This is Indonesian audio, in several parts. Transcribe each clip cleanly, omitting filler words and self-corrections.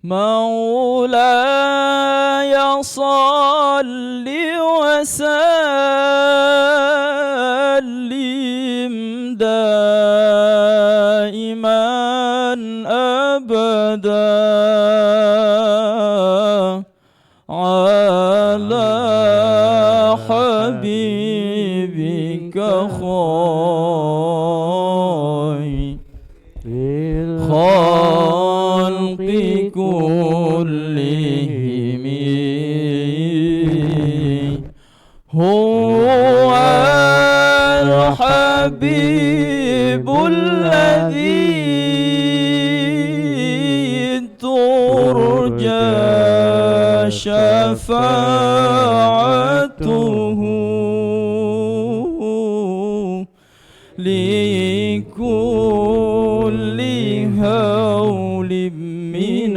مولاي صل وسلم دائما أبدا على حبيبك خير الخلق كلهم هو الحبيب الذي ترجى شفاعته لكل هول من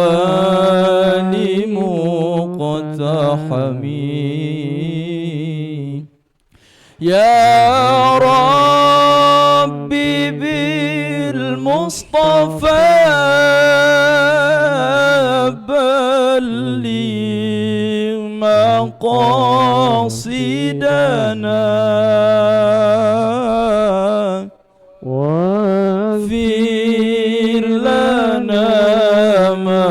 الأهوال مقتحم يا ربي بالمصطفى بلغ مقاصدنا واغفر لنا ما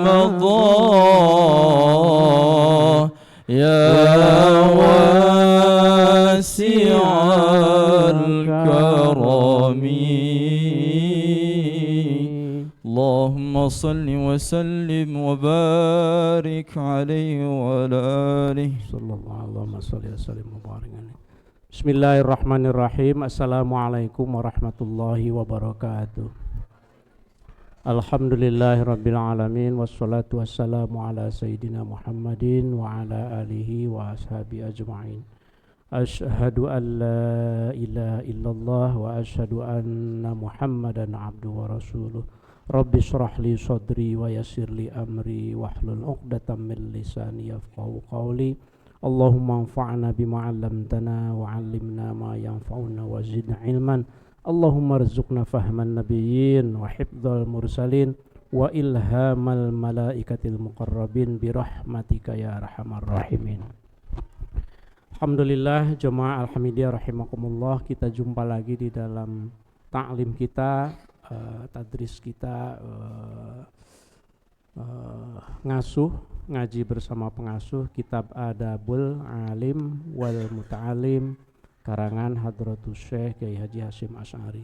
مضى يا واسع الكرم اللهم صل وسلم وبارك عليه وعلى آله Allahumma sholli wa sallim wa barik alaihi. Bismillahirrahmanirrahim. Assalamualaikum warahmatullahi wabarakatuh. Alhamdulillahirabbil alamin wassalatu wassalamu ala sayyidina Muhammadin wa ala alihi wa ashabi ajma'in. Asyhadu an la ilaha illallah wa asyhadu anna Muhammadan abduhu wa rasuluh. Rabbi shrah li sadri wa yassir li amri wahlul 'uqdatam min lisani yafqahu qawli. Allahumma anfa'na bima 'allamtana wa 'allimna ma yanfa'una wa zidna ilman. Allahumma rzuqna fahman nabiyyin wa hifdzal mursalin wa ilhamal malaikatil muqarrabin bi rahmatika ya arhamar rahimin. Alhamdulillah, jemaah Alhamdulillah rahimakumullah, kita jumpa lagi di dalam ta'lim kita, tadris kita, ngaji bersama pengasuh kitab Adabul Alim wal Muta'alim karangan Hadratus Syekh Kiai Haji Hasyim Asy'ari.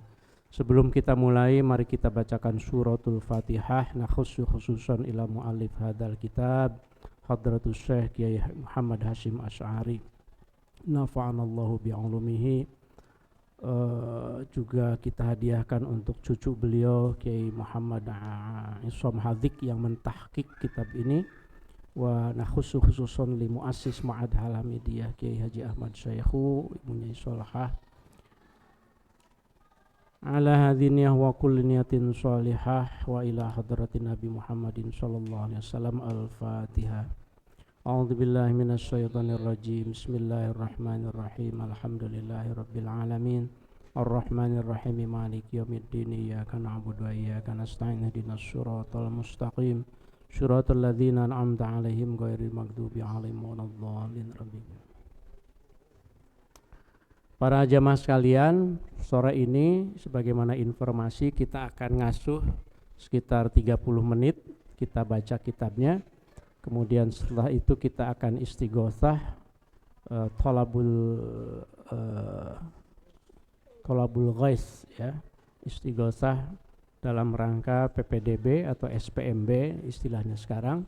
Sebelum kita mulai, mari kita bacakan suratul Fatihah khususan ila mu'allif hadal kitab Hadratus Syekh Kiai Muhammad Hasyim Asy'ari. Nafa'anallahu bi'ulumihi. Juga kita hadiahkan untuk cucu beliau Kiai Muhammad Isom Hadik yang mentahqiq kitab ini, wa khususan li muassis Ma'had Halamidiyah Kiai Haji Ahmad Syekhu Ibnu Sholahah ala hadiniyah wa kulli niyatin sholihah wa ila hadratin Nabi Muhammadin sallallahu alaihi wasallam. Al-Fatihah. A'udzu billahi minasy syaithanir rajim. Bismillahirrahmanirrahim. Alhamdulillahirabbil alamin. Arrahmanir rahim. Maliki yaumiddin. Iyyaka na'budu wa iyyaka nasta'in. Ihdinas siratal mustaqim. Shiratal ladzina an'amta 'alaihim ghairil maghdubi 'alaihim waladdallin. Para jamaah sekalian, sore ini sebagaimana informasi kita akan ngasuh sekitar 30 menit, kita baca kitabnya. Kemudian setelah itu kita akan istighotsah, thalabul ghais ya, istighotsah dalam rangka PPDB atau SPMB istilahnya sekarang.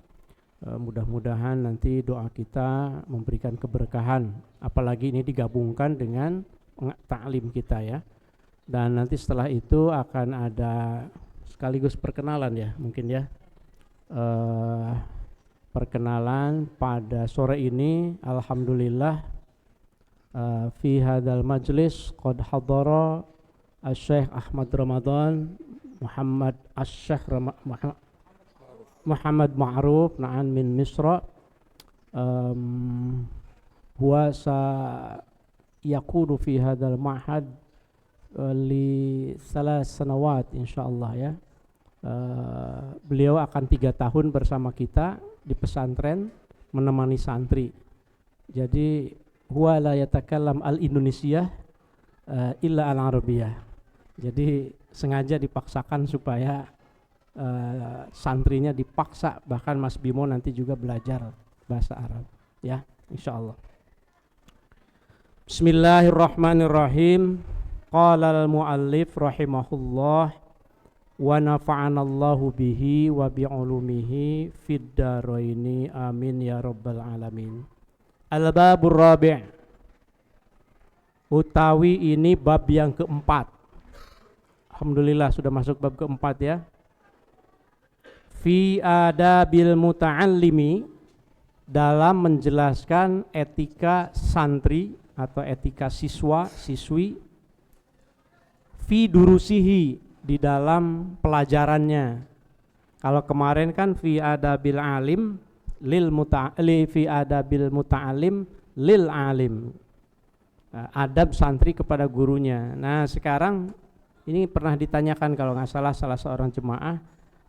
Mudah-mudahan nanti doa kita memberikan keberkahan, apalagi ini digabungkan dengan ta'lim kita ya. Dan nanti setelah itu akan ada sekaligus perkenalan ya, mungkin ya. Perkenalan pada sore ini, alhamdulillah fi hadzal majlis qad hadara Asy-Syaikh Ahmad Ramadan Muhammad Asy-Syaikh Muhammad Ma'ruf na'an min Misra. Huwa sa yakunu fi hadzal ma'had li salah sanawat insyaallah ya. Beliau akan 3 tahun bersama kita di pesantren menemani santri. Jadi huwa la yatakallam al-Indonesia illa al-Arabiyah. Jadi sengaja dipaksakan supaya santrinya dipaksa, bahkan Mas Bimo nanti juga belajar bahasa Arab ya insyaallah. Bismillahirrahmanirrahim. Qala al-muallif rahimahullah wa nafa'anallahu bihi wa bi'ulumihi fid daraini amin ya rabbal alamin. Al-babur rabi', utawi ini bab yang keempat. Alhamdulillah sudah masuk bab keempat ya. Fi adabil muta'allimi, dalam menjelaskan etika santri atau etika siswa siswi. Fi durusihi, di dalam pelajarannya. Kalau kemarin kan fi adabil alim lil muta'allim, fi adabil muta'allim lil alim, adab santri kepada gurunya. Nah sekarang ini pernah ditanyakan kalau nggak salah seorang jemaah,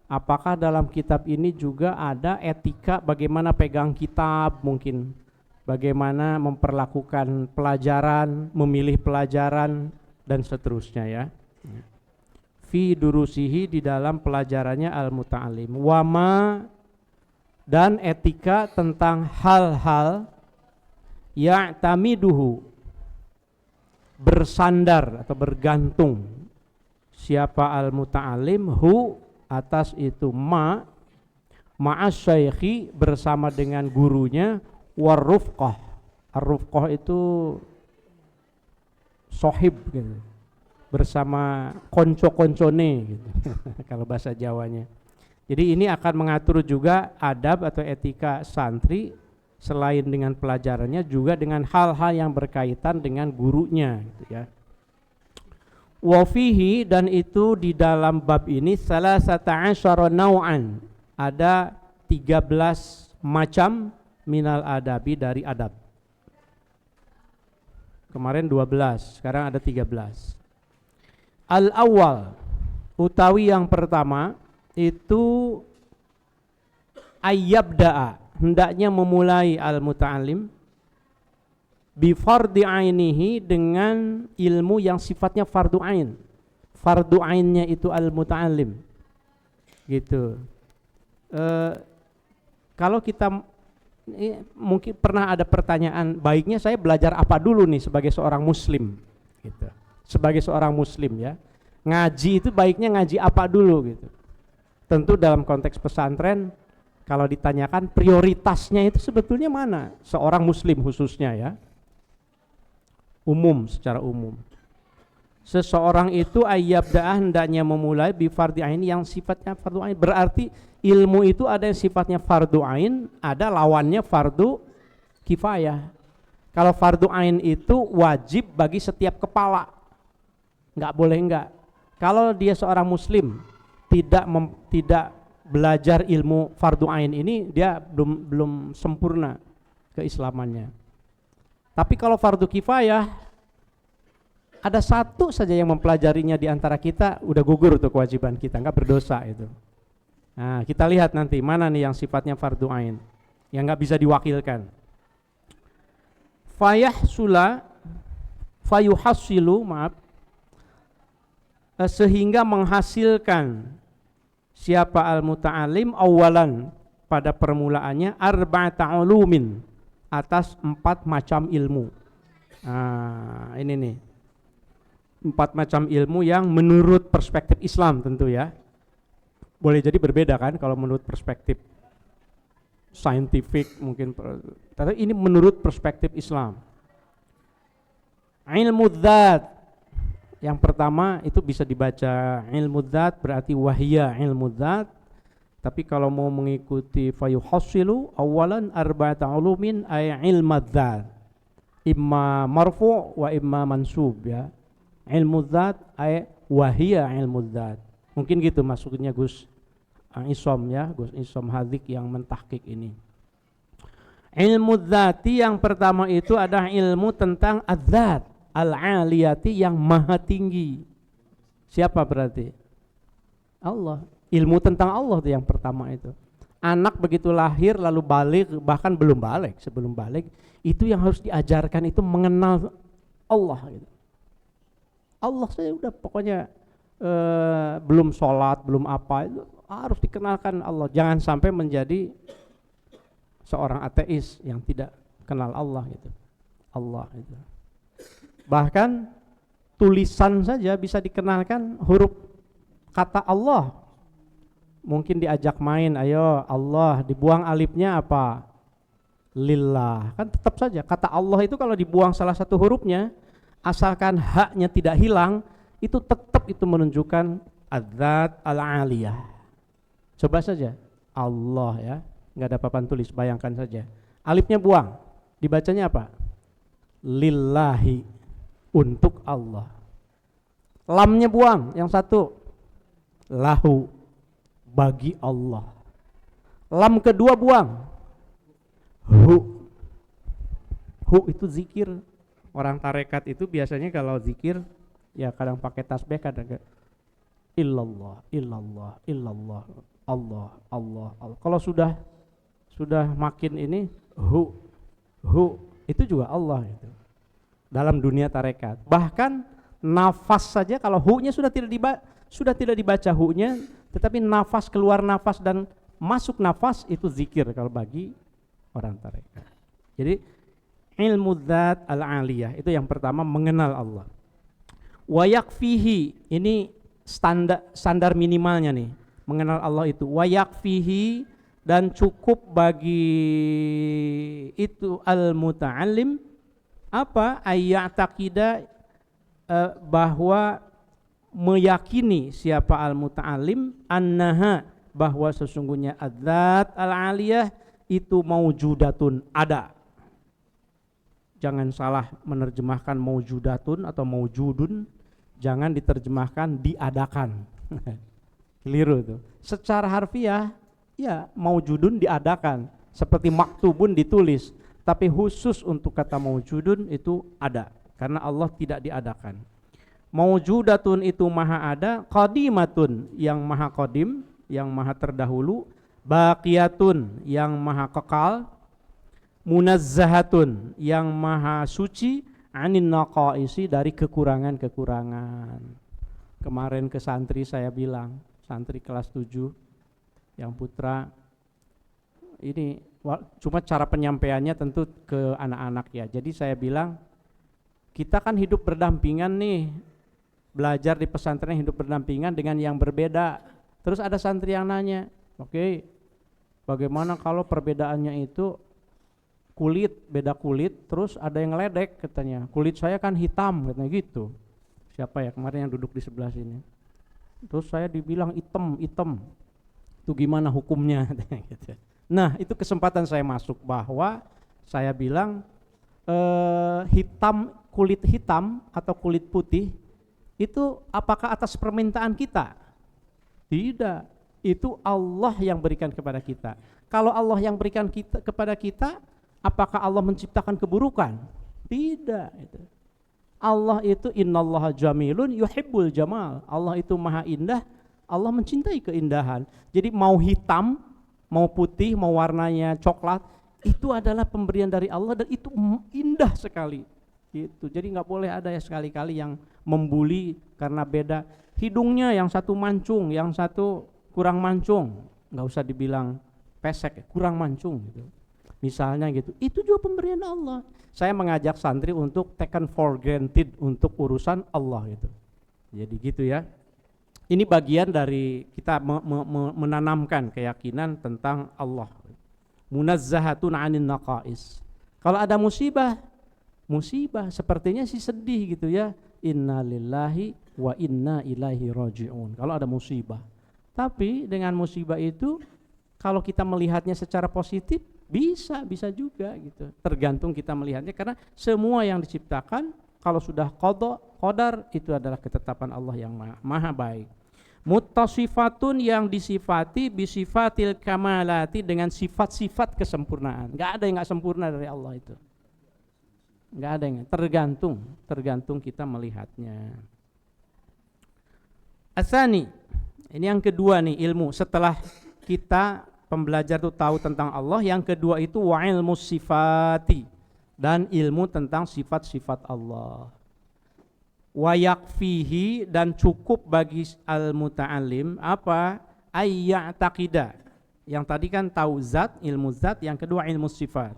apakah dalam kitab ini juga ada etika bagaimana pegang kitab, mungkin bagaimana memperlakukan pelajaran, memilih pelajaran dan seterusnya ya. Fi durusihi, di dalam pelajarannya al-muta'alim. Wama, dan etika tentang hal-hal ya'tamiduhu, bersandar atau bergantung siapa al-muta'alim hu, atas itu ma'as syaikhi, bersama dengan gurunya, warrufqah. Ar-rufqah itu sohib gitu, bersama konco-koncone gitu kalau bahasa Jawanya. Jadi ini akan mengatur juga adab atau etika santri, selain dengan pelajarannya juga dengan hal-hal yang berkaitan dengan gurunya gitu ya. Wa fihi, dan itu di dalam bab ini salasata asyara nau'an, ada 13 macam minal adabi, dari adab. Kemarin 12, sekarang ada 13. Al-awwal, utawi yang pertama itu ayyabda'a, hendaknya memulai al-muta'alim bi fardhi ainihi, dengan ilmu yang sifatnya fardu ain. Fardu ainnya itu al-muta'alim gitu. Kalau kita mungkin pernah ada pertanyaan, baiknya saya belajar apa dulu nih sebagai seorang muslim gitu. Sebagai seorang muslim ya, ngaji itu baiknya ngaji apa dulu gitu. Tentu dalam konteks pesantren, kalau ditanyakan prioritasnya itu sebetulnya mana, seorang muslim khususnya ya, umum, secara umum. Seseorang itu ayyabda'ah, hendaknya memulai bi fardhi ain, yang sifatnya fardu ain. Berarti ilmu itu ada yang sifatnya fardu ain, ada lawannya fardu kifayah. Kalau fardu ain itu wajib bagi setiap kepala, nggak boleh enggak. Kalau dia seorang muslim tidak belajar ilmu fardu ain ini, dia belum sempurna keislamannya. Tapi kalau fardu kifayah, ada satu saja yang mempelajarinya di antara kita, udah gugur tuh kewajiban kita, nggak berdosa itu. Nah, kita lihat nanti mana nih yang sifatnya fardu ain, yang nggak bisa diwakilkan. Fayuhassilu, sehingga menghasilkan siapa al-muta'alim awalan, pada permulaannya, arba'ata ulumin, atas 4 macam ilmu. Nah, ini nih 4 macam ilmu yang menurut perspektif Islam tentu ya. Boleh jadi berbeda kan kalau menurut perspektif scientific mungkin, tapi ini menurut perspektif Islam. Ilmu dzat, yang pertama itu bisa dibaca ilmu dzat, berarti wahya ilmu dzat. Tapi kalau mau mengikuti fayuhassilu awalan arba'ata ulumin ay ilmu dzat, imma marfu' wa imma mansub ya. Ilmu dzat ay wahya ilmu dzat. Mungkin gitu maksudnya Gus Isom ya, Gus Isom Hadik yang mentahqiq ini. Ilmu dzati yang pertama itu adalah ilmu tentang adzat. al-aliyati yang maha tinggi. Siapa berarti? Allah. Ilmu tentang Allah itu yang pertama itu. Anak begitu lahir lalu balik, bahkan belum balik, sebelum balik itu yang harus diajarkan itu mengenal Allah gitu. Allah saya udah pokoknya belum sholat, belum apa, itu harus dikenalkan Allah. Jangan sampai menjadi seorang ateis yang tidak kenal Allah gitu. Allah itu. Bahkan tulisan saja bisa dikenalkan huruf kata Allah. Mungkin diajak main, ayo Allah, dibuang alifnya apa? Lillah. Kan tetap saja kata Allah itu kalau dibuang salah satu hurufnya, asalkan haknya tidak hilang, itu tetap itu menunjukkan adzat al-aliyah. Coba saja Allah ya, nggak ada papan tulis, bayangkan saja. Alifnya buang, dibacanya apa? Lillahi, untuk Allah. Lamnya buang, yang satu lahu, bagi Allah. Lam kedua buang, hu. Hu itu zikir. Orang tarekat itu biasanya kalau zikir ya kadang pakai tasbih, kadang illallah, illallah, illallah, Allah, Allah, Allah. Kalau sudah makin ini hu itu juga Allah itu. Dalam dunia tarekat. Bahkan nafas saja kalau hu-nya sudah tidak dibaca hu-nya, tetapi nafas, keluar nafas dan masuk nafas itu zikir kalau bagi orang tarekat. Jadi ilmu dzat al-aliyah itu yang pertama, mengenal Allah. Wa yakfihi, ini standar minimalnya nih, mengenal Allah itu. Wa yakfihi, dan cukup bagi itu al-muta'allim apa? Ayya'taqida, bahwa meyakini siapa al-muta'alim annaha, bahwa sesungguhnya adzat al-aliyah itu maujudatun, ada. Jangan salah menerjemahkan maujudatun atau maujudun, jangan diterjemahkan diadakan. Keliru itu. Secara harfiah ya maujudun diadakan, seperti maktubun ditulis, tapi khusus untuk kata maujudun itu ada, karena Allah tidak diadakan. Maujudatun itu maha ada, qadimatun yang maha qadim, yang maha terdahulu, baqiyatun yang maha kekal, munazzahatun yang maha suci, anin naqaisi dari kekurangan-kekurangan. Kemarin ke santri saya bilang, santri kelas 7 yang putra, ini cuma cara penyampaiannya tentu ke anak-anak ya. Jadi saya bilang, kita kan hidup berdampingan nih, belajar di pesantren hidup berdampingan dengan yang berbeda. Terus ada santri yang nanya, oke, bagaimana kalau perbedaannya itu kulit, beda kulit, terus ada yang ngeledek katanya, kulit saya kan hitam katanya gitu. Siapa ya kemarin yang duduk di sebelah sini? Terus saya dibilang hitam, itu gimana hukumnya? Gitu. Nah itu kesempatan saya masuk, bahwa saya bilang hitam, kulit hitam atau kulit putih itu apakah atas permintaan kita? Tidak, itu Allah yang berikan kepada kita. Kalau Allah yang berikan kepada kita, apakah Allah menciptakan keburukan? Tidak. Allah itu innallaha jamilun yuhibbul jamal. Allah itu maha indah, Allah mencintai keindahan. Jadi mau hitam, mau putih, mau warnanya coklat, itu adalah pemberian dari Allah dan itu indah sekali. Gitu. Jadi nggak boleh ada ya sekali-kali yang membuli karena beda. Hidungnya yang satu mancung, yang satu kurang mancung, nggak usah dibilang pesek, kurang mancung gitu. Misalnya gitu, itu juga pemberian Allah. Saya mengajak santri untuk taken for granted untuk urusan Allah gitu. Jadi gitu ya. Ini bagian dari kita menanamkan keyakinan tentang Allah. Munazzahatun 'anil naqais. Kalau ada musibah sepertinya sih sedih gitu ya. Innalillahi wa inna ilaihi raji'un. Kalau ada musibah. Tapi dengan musibah itu kalau kita melihatnya secara positif bisa juga gitu. Tergantung kita melihatnya, karena semua yang diciptakan kalau sudah qada, qadar, itu adalah ketetapan Allah yang maha baik. Muttasifatun yang disifati bisifatil kamalati dengan sifat-sifat kesempurnaan. Enggak ada yang enggak sempurna dari Allah itu. Nggak ada yang tergantung kita melihatnya. Asani, ini yang kedua nih ilmu setelah kita pembelajar tuh tahu tentang Allah. Yang kedua itu wa ilmu sifati, dan ilmu tentang sifat-sifat Allah. Wa yakfihi, dan cukup bagi al-muta'alim apa? Ayya'taqida. Yang tadi kan tahu zat, ilmu zat, yang kedua ilmu sifat.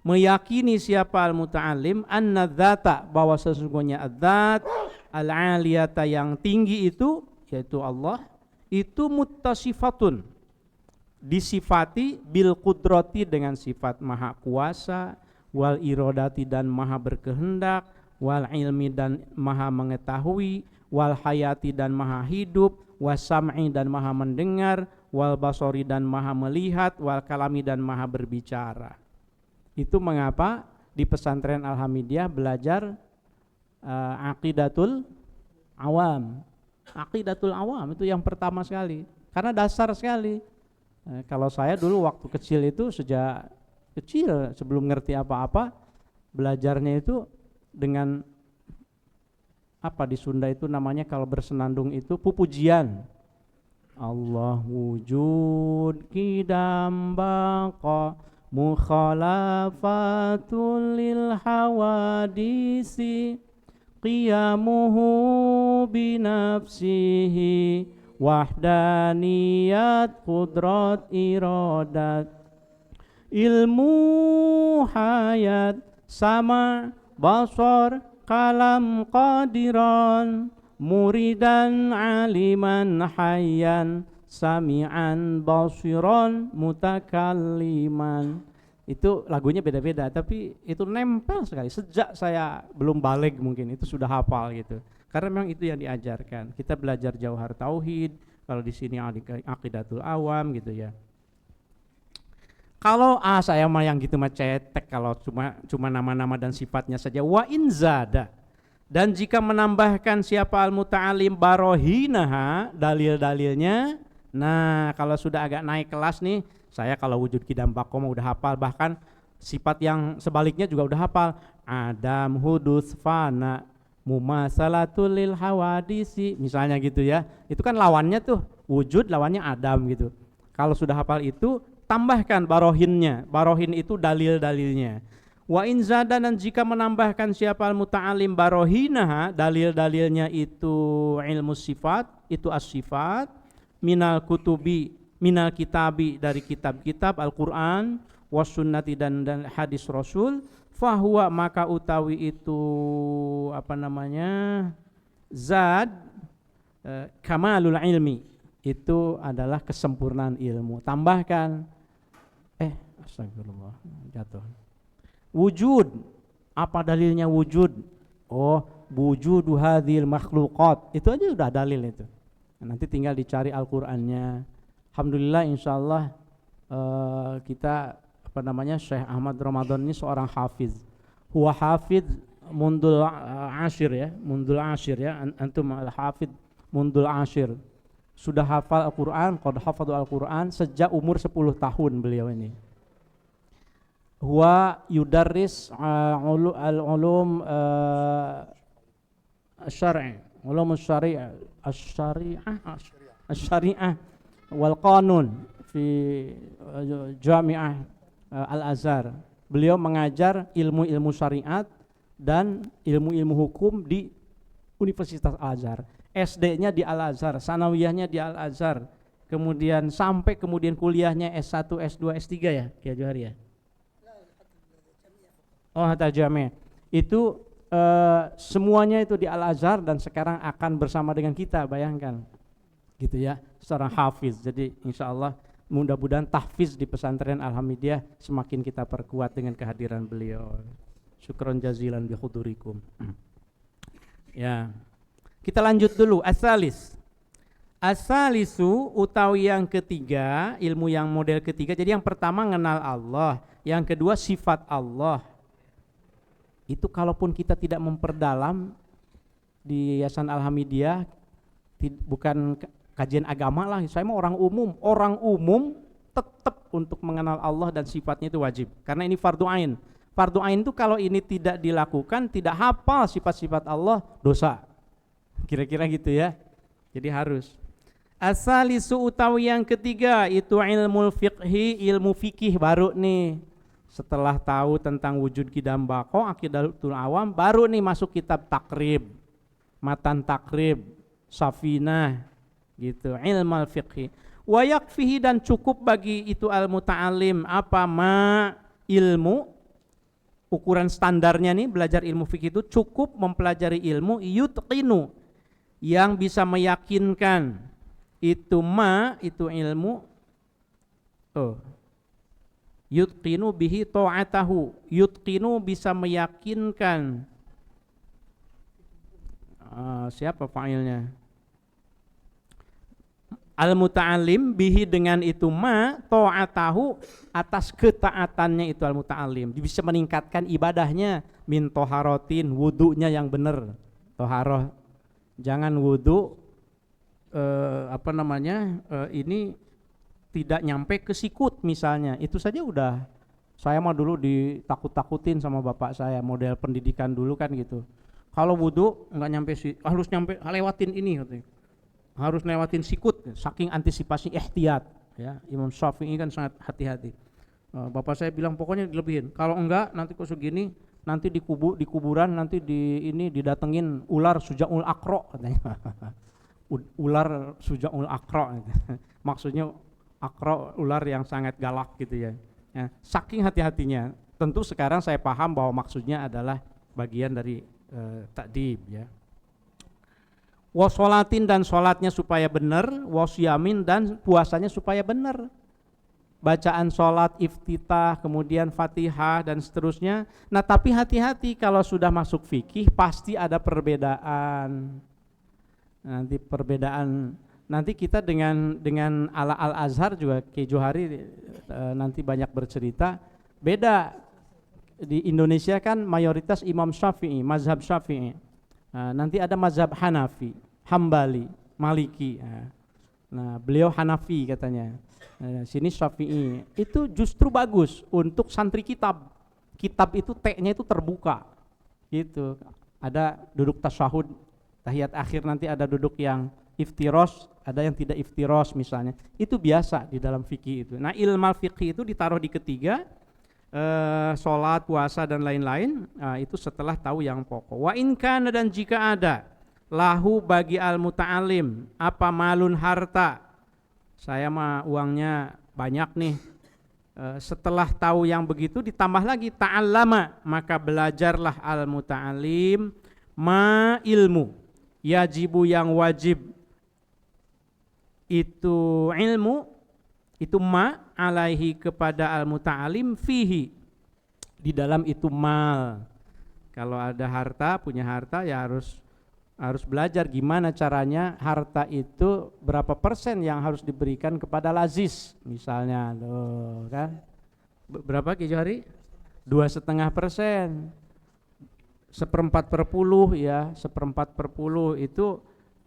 Meyakini siapa al-muta'alim anna dzata, bahwa sesungguhnya adzat al-aliyata yang tinggi itu, yaitu Allah, itu muttasifatun, disifati bil qudrati, dengan sifat maha kuasa, wal irodati, dan maha berkehendak, wal ilmi, dan maha mengetahui, wal hayati, dan maha hidup, was sam'i, dan maha mendengar, wal basori, dan maha melihat, wal kalami, dan maha berbicara. Itu mengapa di pesantren Al-Hamidiyah belajar aqidatul awam. Aqidatul awam itu yang pertama sekali, karena dasar sekali. Kalau saya dulu waktu kecil itu, sejak kecil sebelum ngerti apa-apa, belajarnya itu dengan apa di Sunda itu namanya kalau bersenandung itu pupujian. Allah wujud qidam baqa mukhalafatul lil hawadisi qiyamuhu binafsihi wahdaniyat qudrat iradat ilmu hayat sama basar kalam qadiran muridan aliman hayyan sami'an basiran mutakalliman. Itu lagunya beda-beda, tapi itu nempel sekali. Sejak saya belum balik mungkin itu sudah hafal gitu. Karena memang itu yang diajarkan. Kita belajar Jauhar Tauhid, kalau di sini Aqidatul Awam gitu ya. Kalau saya mah yang gitu mah cetek, kalau cuma nama-nama dan sifatnya saja. Wa in zada, dan jika menambahkan siapa al-muta'alim barohinaha, dalil-dalilnya. Nah, kalau sudah agak naik kelas nih, saya kalau wujud qidam baqa udah hafal, bahkan sifat yang sebaliknya juga udah hafal. Adam hudus fana mumasalatul lil hawadisi, misalnya gitu ya. Itu kan lawannya tuh, wujud lawannya Adam gitu. Kalau sudah hafal itu, tambahkan barohinnya. Barohin itu dalil-dalilnya. Wa in zada, dan jika menambahkan siapa al-muta'alim barohinaha, dalil-dalilnya itu ilmu sifat, itu as-sifat, minal kutubi, minal kitabi, dari kitab-kitab Al-Quran, was sunnati, dan hadis Rasul, fahuwa, maka utawi itu apa namanya, zad kamalul ilmi, itu adalah kesempurnaan ilmu. Tambahkan astagfirullah, jatuh. Wujud, apa dalilnya wujud? Oh, wujudu hadhil makhluqat, itu aja udah dalil itu. Nanti tinggal dicari Al-Qur'annya. Alhamdulillah, insyaallah kita apa namanya, Syekh Ahmad Ramadan ini seorang hafiz. Huwa hafiz mundul ashir ya, mundul ashir ya, antum al-hafiz mundul ashir. Sudah hafal Al-Qur'an, qad hafadhu Al-Qur'an sejak umur 10 tahun beliau ini. Huwa yudarris al-ulum asy-syar'i, ulum asy-syari'ah, asy-syari'ah wal qanun fi Jami'ah Al-Azhar. Beliau mengajar ilmu-ilmu syariat dan ilmu-ilmu hukum di Universitas Al-Azhar. SD-nya di Al-Azhar, sanawiyahnya di Al-Azhar, kemudian sampai kemudian kuliahnya S1, S2, S3 ya, Kiai Johari ya. Oh, hatta jami'. Itu semuanya itu di Al-Azhar, dan sekarang akan bersama dengan kita, bayangkan. Gitu ya, seorang hafiz. Jadi insyaallah mudah-mudahan tahfiz di pesantren Al-Hamidiyah semakin kita perkuat dengan kehadiran beliau. Syukron jazilan bi hudurikum. Ya. Kita lanjut dulu, as-salis. As-salisu utawi yang ketiga, ilmu yang model ketiga. Jadi yang pertama mengenal Allah, yang kedua sifat Allah. Itu kalaupun kita tidak memperdalam di Yayasan Al-Hamidiyah, bukan kajian agama lah, saya mau orang umum tetap untuk mengenal Allah dan sifatnya itu wajib, karena ini fardu ain. Fardu ain itu kalau ini tidak dilakukan, tidak hafal sifat-sifat Allah, dosa. Kira-kira gitu ya. Jadi harus. Asalisu utawi yang ketiga itu ilmu fiqhi, ilmu fikih baru nih. Setelah tahu tentang wujud qidam baqo, aqidatul awam, baru nih masuk kitab takrib, matan takrib, safinah gitu, ilmu fiqhi. Wa yakfihi dan cukup bagi itu al muta'alim apa ma ilmu, ukuran standarnya nih belajar ilmu fikih itu cukup mempelajari ilmu yutqinu yang bisa meyakinkan itu ma itu ilmu yutqinu bihi ta'atahu, yutqinu bisa meyakinkan siapa fa'ilnya, al muta'alim bihi dengan itu ma ta'atahu atas ketaatannya itu al muta'alim, bisa meningkatkan ibadahnya, min toharotin wudunya yang benar, toharoh jangan wudu ini tidak nyampe ke sikut misalnya, itu saja udah. Saya mah dulu ditakut-takutin sama bapak saya, model pendidikan dulu kan gitu. Kalau wudu nggak nyampe harus nyampe lewatin ini katanya. Harus lewatin sikut, saking antisipasi ihtiyat ya. Imam Syafi'i kan sangat hati-hati. Bapak saya bilang pokoknya dilebihin. Kalau enggak nanti kok segini, nanti di kuburan nanti didatengin ular sujaul akro katanya. Ular sujaul akro maksudnya akro ular yang sangat galak gitu ya. Saking hati-hatinya, tentu sekarang saya paham bahwa maksudnya adalah bagian dari takdib ya. Wasolatin dan sholatnya supaya benar, wasyamin dan puasanya supaya benar, bacaan sholat, iftitah, kemudian fatihah dan seterusnya. Nah tapi hati-hati kalau sudah masuk fikih pasti ada perbedaan. Nanti kita dengan ala Al-Azhar juga Ki Johari nanti banyak bercerita. Beda di Indonesia kan mayoritas Imam Syafi'i, mazhab Syafi'i. Nanti ada mazhab Hanafi, Hambali, Maliki. Nah beliau Hanafi katanya. Sini Syafi'i. Itu justru bagus untuk santri kitab. Kitab itu T-nya itu terbuka. Gitu. Ada duduk tasyahud, tahiyat akhir, nanti ada duduk yang iftiros, ada yang tidak iftiros misalnya. Itu biasa di dalam fikih itu. Nah ilmu fikih itu ditaruh di ketiga, sholat, puasa dan lain-lain. Itu setelah tahu yang pokok. Wa in kana dan jika ada lahu bagi al muta'alim apa malun harta, saya mah uangnya banyak nih. Setelah tahu yang begitu ditambah lagi ta'allama, maka belajarlah al muta'alim ma ilmu yajibu yang wajib itu ilmu itu ma alaihi kepada al muta'alim fihi di dalam itu mal. Kalau ada harta, punya harta ya harus belajar gimana caranya harta itu berapa persen yang harus diberikan kepada lazis misalnya loh kan. Berapa Ki Johari? 2,5%, 1/4/10 ya, 1/4/10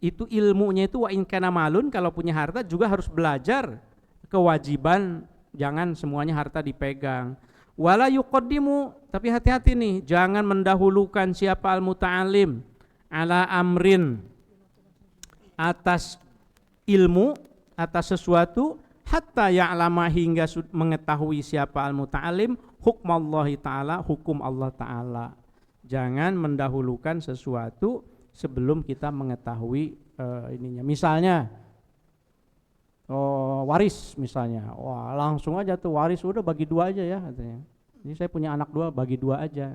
itu ilmunya itu wa in kana malun, kalau punya harta juga harus belajar kewajiban jangan semuanya harta dipegang. Wala yuqaddimu, tapi hati-hati nih, jangan mendahulukan siapa al-muta'alim ala amrin atas ilmu, atas sesuatu, hatta ya'lama hingga mengetahui siapa al-muta'alim hukmallahi ta'ala, hukum Allah ta'ala. Jangan mendahulukan sesuatu sebelum kita mengetahui ininya. Misalnya waris misalnya, wah langsung aja tuh waris udah bagi 2 aja ya katanya. Ini saya punya anak 2, bagi 2 aja.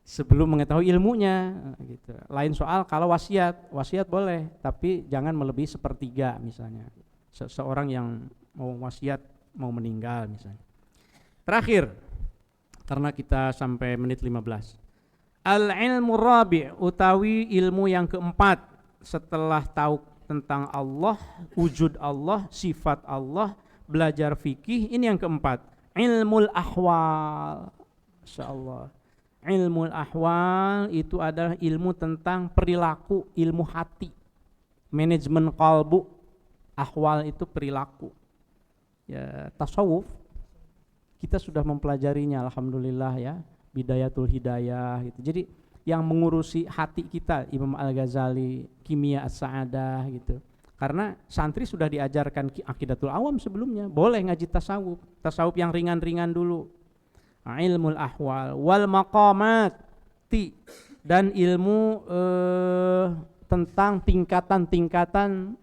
Sebelum mengetahui ilmunya gitu. Lain soal kalau wasiat boleh, tapi jangan melebihi 1/3 misalnya. Seorang yang mau wasiat mau meninggal misalnya. Terakhir, karena kita sampai menit 15. Al-ilmu rabi' utawi ilmu yang keempat setelah tahu tentang Allah, wujud Allah, sifat Allah, belajar fikih, ini yang keempat. Ilmul ahwal. Insyaallah. Ilmul ahwal itu adalah ilmu tentang perilaku, ilmu hati. Manajemen qalbu, ahwal itu perilaku. Ya, tasawuf. kita sudah mempelajarinya, alhamdulillah ya, Bidayatul Hidayah gitu. Jadi yang mengurusi hati kita Imam Al-Ghazali, Kimia As-Sa'adah gitu. Karena santri sudah diajarkan Aqidatul Awam sebelumnya, boleh ngaji tasawuf yang ringan-ringan dulu. Ilmul ahwal wal maqamati, dan ilmu tentang tingkatan-tingkatan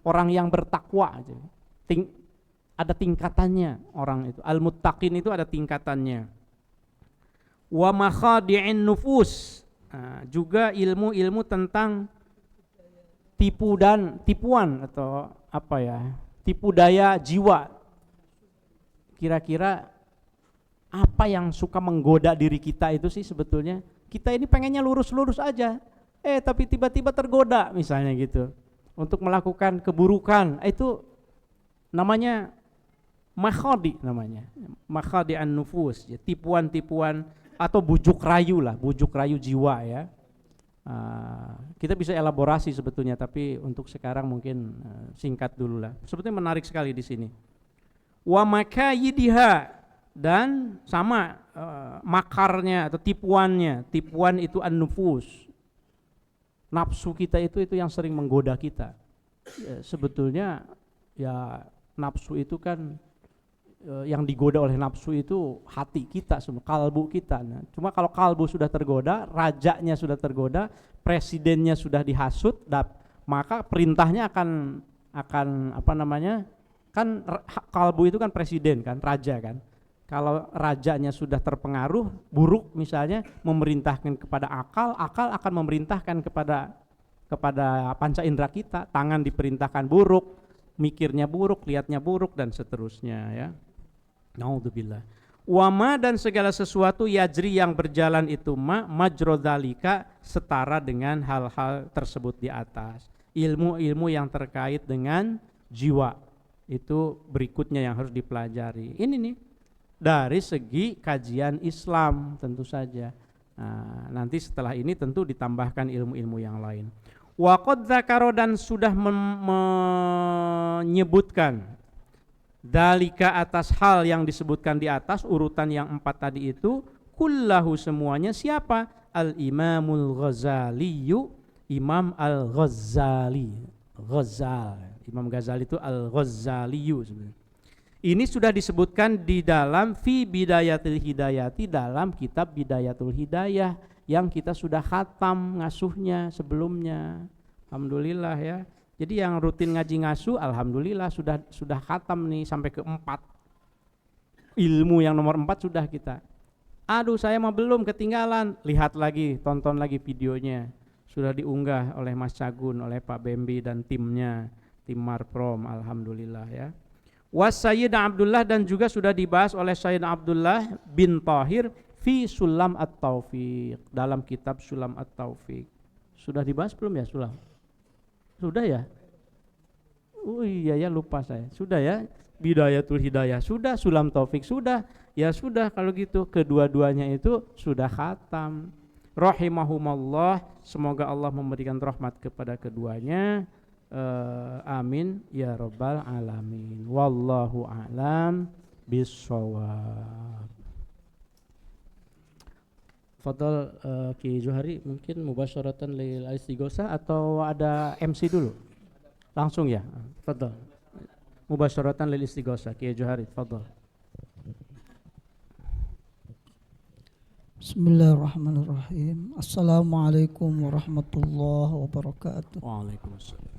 orang yang bertakwa aja. Ada tingkatannya orang itu. Al-muttaqin itu ada tingkatannya. Wa makhadi'in nufus. Nah, juga ilmu-ilmu tentang tipuan atau tipu daya jiwa. Kira-kira apa yang suka menggoda diri kita itu sih sebetulnya? Kita ini pengennya lurus-lurus aja, tapi tiba-tiba tergoda misalnya gitu, untuk melakukan keburukan. Itu namanya makhadi, makhadi an-nufus, ya, tipuan-tipuan atau bujuk rayu jiwa ya. Kita bisa elaborasi sebetulnya, tapi untuk sekarang mungkin singkat dulu lah. Sebetulnya menarik sekali di sini. Wa makayidiha, dan sama makarnya atau tipuannya. Tipuan itu an-nufus. Nafsu kita itu yang sering menggoda kita. Ya, sebetulnya ya nafsu itu kan yang digoda oleh nafsu itu hati kita semua, kalbu kita. Nah, cuma kalau kalbu sudah tergoda, rajanya sudah tergoda, presidennya sudah dihasut, maka perintahnya akan kan kalbu itu kan presiden kan, raja kan. Kalau rajanya sudah terpengaruh buruk misalnya, memerintahkan kepada akal akan memerintahkan kepada panca indera kita. Tangan diperintahkan buruk, mikirnya buruk, lihatnya buruk, dan seterusnya ya. Naudzubillah. Wama, dan segala sesuatu yajri yang berjalan itu majrodalika, setara dengan hal-hal tersebut di atas. Ilmu-ilmu yang terkait dengan jiwa itu berikutnya yang harus dipelajari. Ini nih dari segi kajian Islam tentu saja. Nah, nanti setelah ini tentu ditambahkan ilmu-ilmu yang lain. Wa qad dzakara, dan sudah menyebutkan dalika, atas hal yang disebutkan di atas urutan yang 4 tadi itu, kullahu, semuanya. Siapa? Al-Imamul Ghazali, Imam Al-Ghazali. Imam Ghazali itu Al-Ghazali sebenarnya. Ini sudah disebutkan di dalam Fi Bidayatul Hidayati, dalam kitab Bidayatul Hidayah yang kita sudah khatam ngasuhnya sebelumnya. Alhamdulillah ya. Jadi yang rutin ngaji ngasuh, alhamdulillah sudah khatam nih sampai ke 4. Ilmu yang nomor 4 sudah kita. Aduh, saya mah belum, ketinggalan. Lihat lagi, tonton lagi videonya. Sudah diunggah oleh Mas Cagun, oleh Pak Bembi dan timnya, tim Marprom, alhamdulillah ya. Sayyid Abdullah, dan juga sudah dibahas oleh Sayyid Abdullah bin Tahir fi Sulam At-Taufiq, dalam kitab Sulam At-Taufiq. Sudah dibahas belum ya Sulam? Sudah ya? Oh iya ya, lupa saya. Sudah ya? Bidayatul Hidayah sudah, Sulam Taufik sudah. Ya sudah, kalau gitu kedua-duanya itu sudah khatam. Rahimahumallah, semoga Allah memberikan rahmat kepada keduanya. Amin ya rabbal alamin. Wallahu a'lam bissawab. Fadal Ki Johari, mungkin mubasyaratan lil istighosah atau ada MC dulu? Langsung ya. Fadal. Mubasyaratan lil istighosah Ki Johari, fadal. Bismillahirrahmanirrahim. Assalamualaikum warahmatullahi wabarakatuh. Waalaikumsalam.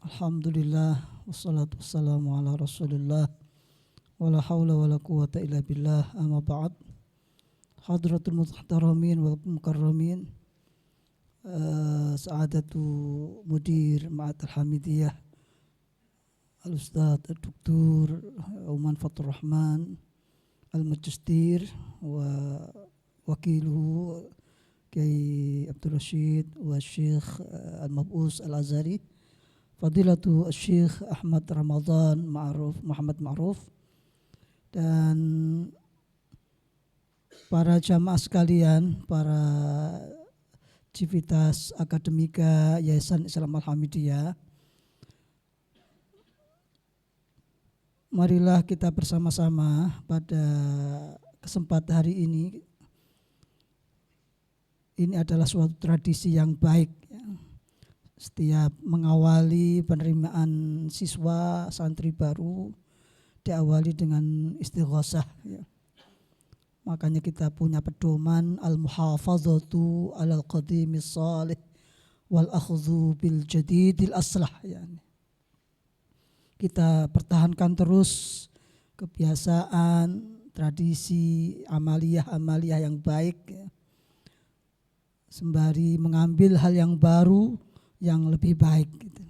Alhamdulillah, wassalatu wassalamu ala rasulillah, wala hawla wala quwata illa billah, amma ba'd. Hadratul muhtaramin wal mukarramin, Sa'adatu Mudir Ma'at Al-Hamidiyah, Al-Ustadz Al-Doktor Uman Fatur Rahman Al-Majistir, wa wakiluhu Kiai Abdul Rashid wa Syekh Al-Mab'us Al-Azhari, Fadilatu Syekh Ahmad Ramadan Muhammad Ma'ruf, dan para jamaah sekalian, para Civitas Akademika Yayasan Islam Al-Hamidiyah. Marilah kita bersama-sama pada kesempatan hari ini. Ini adalah suatu tradisi yang baik, ya. Setiap mengawali penerimaan siswa santri baru diawali dengan istighosah, ya. Makanya kita punya pedoman al-muhafazatu alal qadimis salih wal akhdhu bil jadidil aslah, ya. Kita pertahankan terus kebiasaan, tradisi, amaliyah yang baik, ya. Sembari mengambil hal yang baru yang lebih baik, gitu.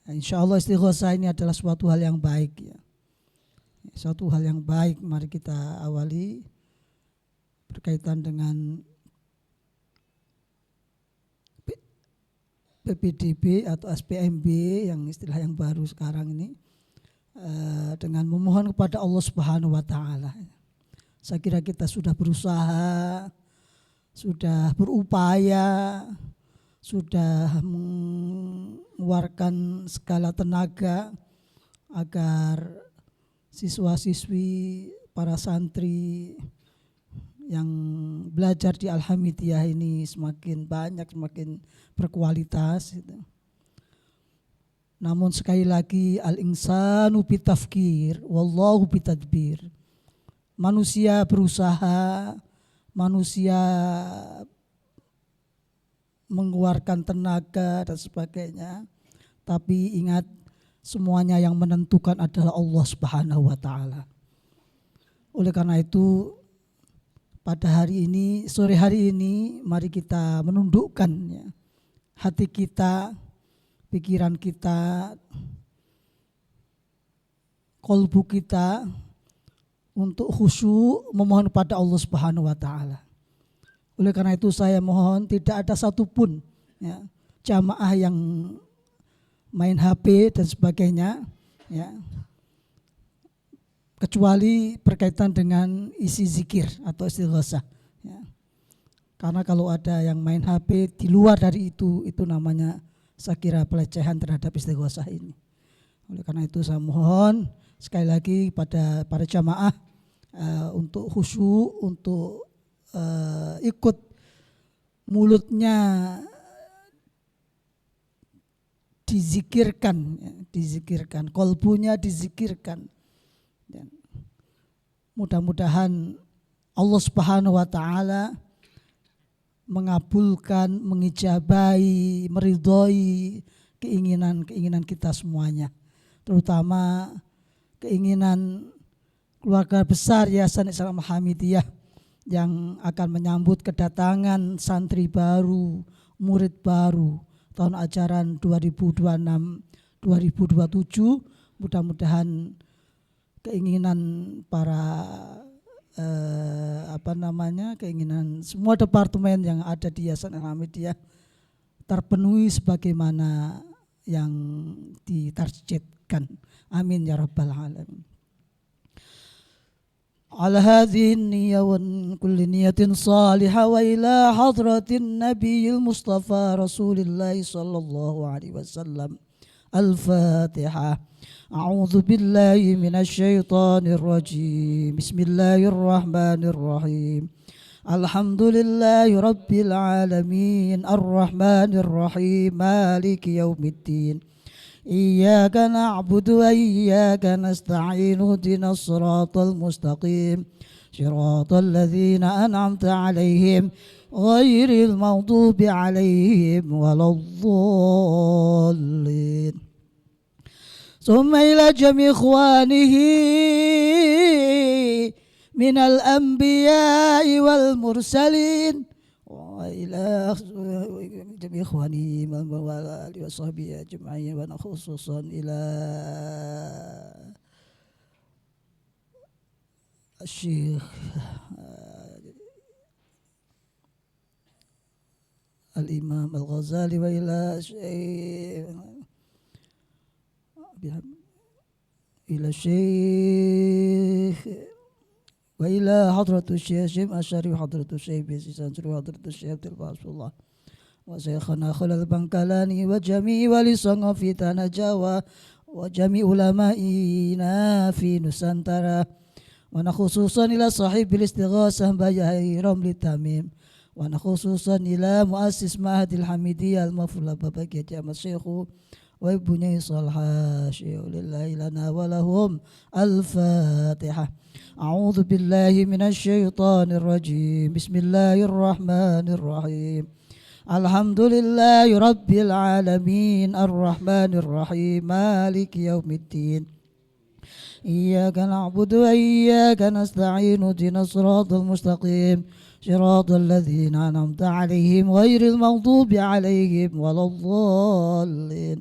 Nah, insya Allah istighosah ini adalah suatu hal yang baik, ya. Suatu hal yang baik. Mari kita awali berkaitan dengan PPDB atau SPMB yang istilah yang baru sekarang ini, dengan memohon kepada Allah Subhanahu wa Ta'ala. Saya kira kita sudah berusaha, sudah berupaya, sudah mengeluarkan segala tenaga agar siswa-siswi, para santri yang belajar di Al-Hamidiyah ini semakin banyak, semakin berkualitas, gitu. Namun sekali lagi al-insanu bitafkir wallahu bitadbir. Manusia berusaha, manusia mengeluarkan tenaga dan sebagainya, tapi ingat semuanya yang menentukan adalah Allah Subhanahu wa Ta'ala. Oleh karena itu pada hari ini, sore hari ini, mari kita menundukkan, ya, hati kita, pikiran kita, kolbu kita untuk khusyuk memohon pada Allah Subhanahu wa Ta'ala. Oleh karena itu saya mohon tidak ada satupun, ya, jamaah yang main HP dan sebagainya, ya, kecuali berkaitan dengan isi zikir atau istighosah, ya. Karena kalau ada yang main HP di luar dari itu namanya saya kira pelecehan terhadap istighosah ini. Oleh karena itu saya mohon sekali lagi pada para jamaah untuk khusyuk, untuk ikut mulutnya dizikirkan, ya, dizikirkan, kolbunya dizikirkan. Dan mudah-mudahan Allah Subhanahu wa Ta'ala mengabulkan, mengijabahi, meridhoi keinginan kita semuanya, terutama keinginan keluarga besar Yayasan Islam Al-Hamidiyah yang akan menyambut kedatangan santri baru, murid baru tahun ajaran 2026-2027. Mudah-mudahan keinginan para keinginan semua departemen yang ada di Yayasan Al-Hamidiyah terpenuhi sebagaimana yang ditargetkan. Amin ya rabbal alamin. على هذه النية وكل نية صالحة وإلى حضرة النبي المصطفى رسول الله صلى الله عليه وسلم. الفاتحة. أعوذ بالله من الشيطان الرجيم. بسم الله الرحمن الرحيم. الحمد لله رب العالمين الرحمن الرحيم مالك يوم الدين. إياك نعبد وإياك نستعين اهدنا الصراط المستقيم صراط الذين أنعمت عليهم غير المغضوب عليهم ولا الضالين. ثم إلى جميع إخوانه من الأنبياء والمرسلين وإلى جميع إخواني من والآل وصحبه أجمعين وخصوصا إلى الشيخ الإمام الغزالي وإلى إلى الشيخ وإلى حضرة الشيخ شيم الشريف حضرة الشيخ بيسيسان شريف حضرة الشيخ تلباس الله وشيخنا خلال البنكالاني وجميع ولي صنع في تانا جاوا وجميع علمائنا في نسانترا ونخصوصا إلى صاحب الاستغاثة بيهي رمل التميم ونخصوصا إلى مؤسس معهد الحميدية المفروض بابك جامع الشيخ وابني صالحا شيء لله لنا ولهم الفاتحة. أعوذ بالله من الشيطان الرجيم. بسم الله الرحمن الرحيم. الحمد لله رب العالمين الرحمن الرحيم مالك يوم الدين إياك نعبد وإياك نستعين اهدنا الصراط المستقيم صراط الذين أنعمت عليهم غير المغضوب عليهم ولا الضالين.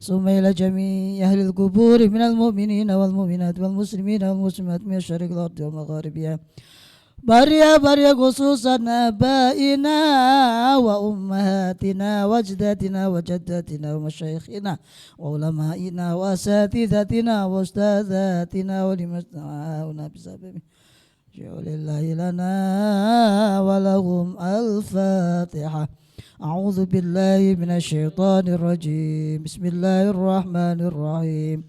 ثم إلى جميع أهل القبور من المؤمنين والمؤمنات والمسلمين والمسلمات من الشرق الأرض ومغاربها باريا خصوصا آبائنا وأمهاتنا وأجدادنا وجداتنا ومشايخنا وعلمائنا وأساتذتنا وأستاذاتنا ولمن استمعنا بسببه شكر لله لنا ولهم الفاتحة. أعوذ بالله من الشيطان الرجيم. بسم الله الرحمن الرحيم.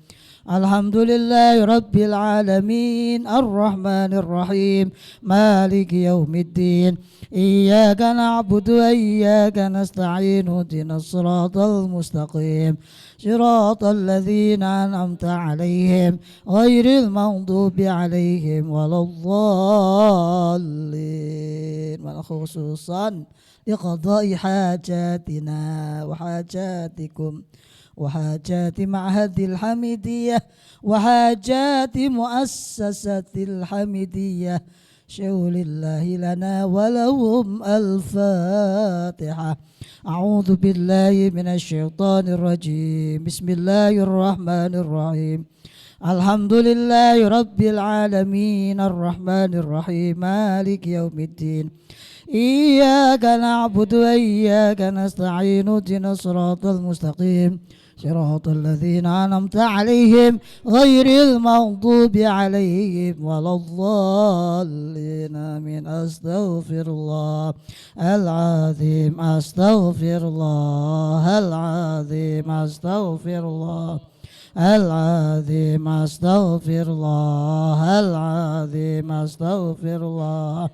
الحمد لله رب العالمين الرحمن الرحيم مالك يوم الدين إياك نعبد وإياك نستعين اهدنا الصراط المستقيم صراط الذين أنعمت عليهم غير المغضوب عليهم ولا الضالين. خصوصا لقضاء حاجاتنا وحاجاتكم وحاجات معهد الحميدية وحاجات مؤسسة الحميدية شول الله لنا ولهم الفاتحة. أعوذ بالله من الشيطان الرجيم. بسم الله الرحمن الرحيم. الحمد لله رب العالمين الرحمن الرحيم مالك يوم الدين إياك نعبد وإياك نستعين اهدنا الصراط المستقيم صراط الذين أنعمت عليهم غير المغضوب عليهم ولا الضالين آمين. أستغفر الله العظيم أستغفر الله العظيم أستغفر الله العظيم أستغفر الله العظيم أستغفر الله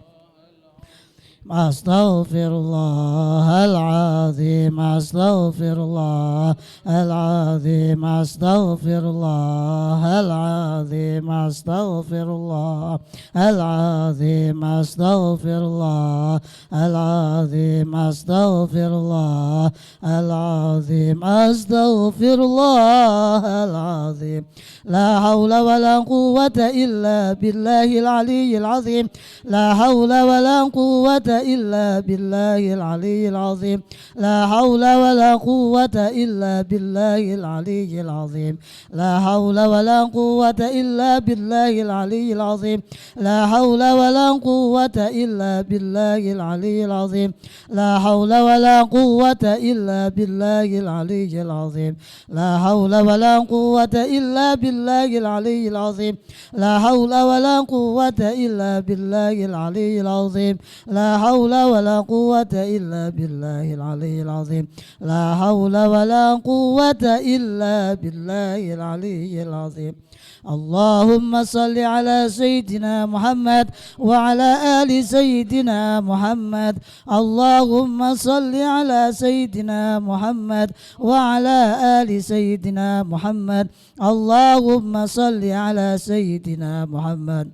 أستغفر الله العظيم أستغفر الله العظيم أستغفر الله العظيم أستغفر الله العظيم أستغفر الله العظيم أستغفر الله العظيم أستغفر الله العظيم. لا حول ولا قوة إلا بالله العلي العظيم. لا حول ولا قوة إلا بالله العلي العظيم. لا حول ولا قوة إلا بالله العلي العظيم. لا حول ولا قوة إلا بالله العلي العظيم. لا حول ولا قوة إلا بالله العلي العظيم. لا حول ولا قوة إلا بالله العلي العظيم. لا حول ولا قوة إلا بالله العلي العظيم. لا حول ولا قوة إلا بالله العلي العظيم. لا حول ولا قوة إلا بالله العلي العظيم. لا حول ولا قوة إلا بالله العلي العظيم. اللهم صل على سيدنا محمد وعلى آل سيدنا محمد. اللهم صل على سيدنا محمد وعلى آل سيدنا محمد. اللهم صل على سيدنا محمد.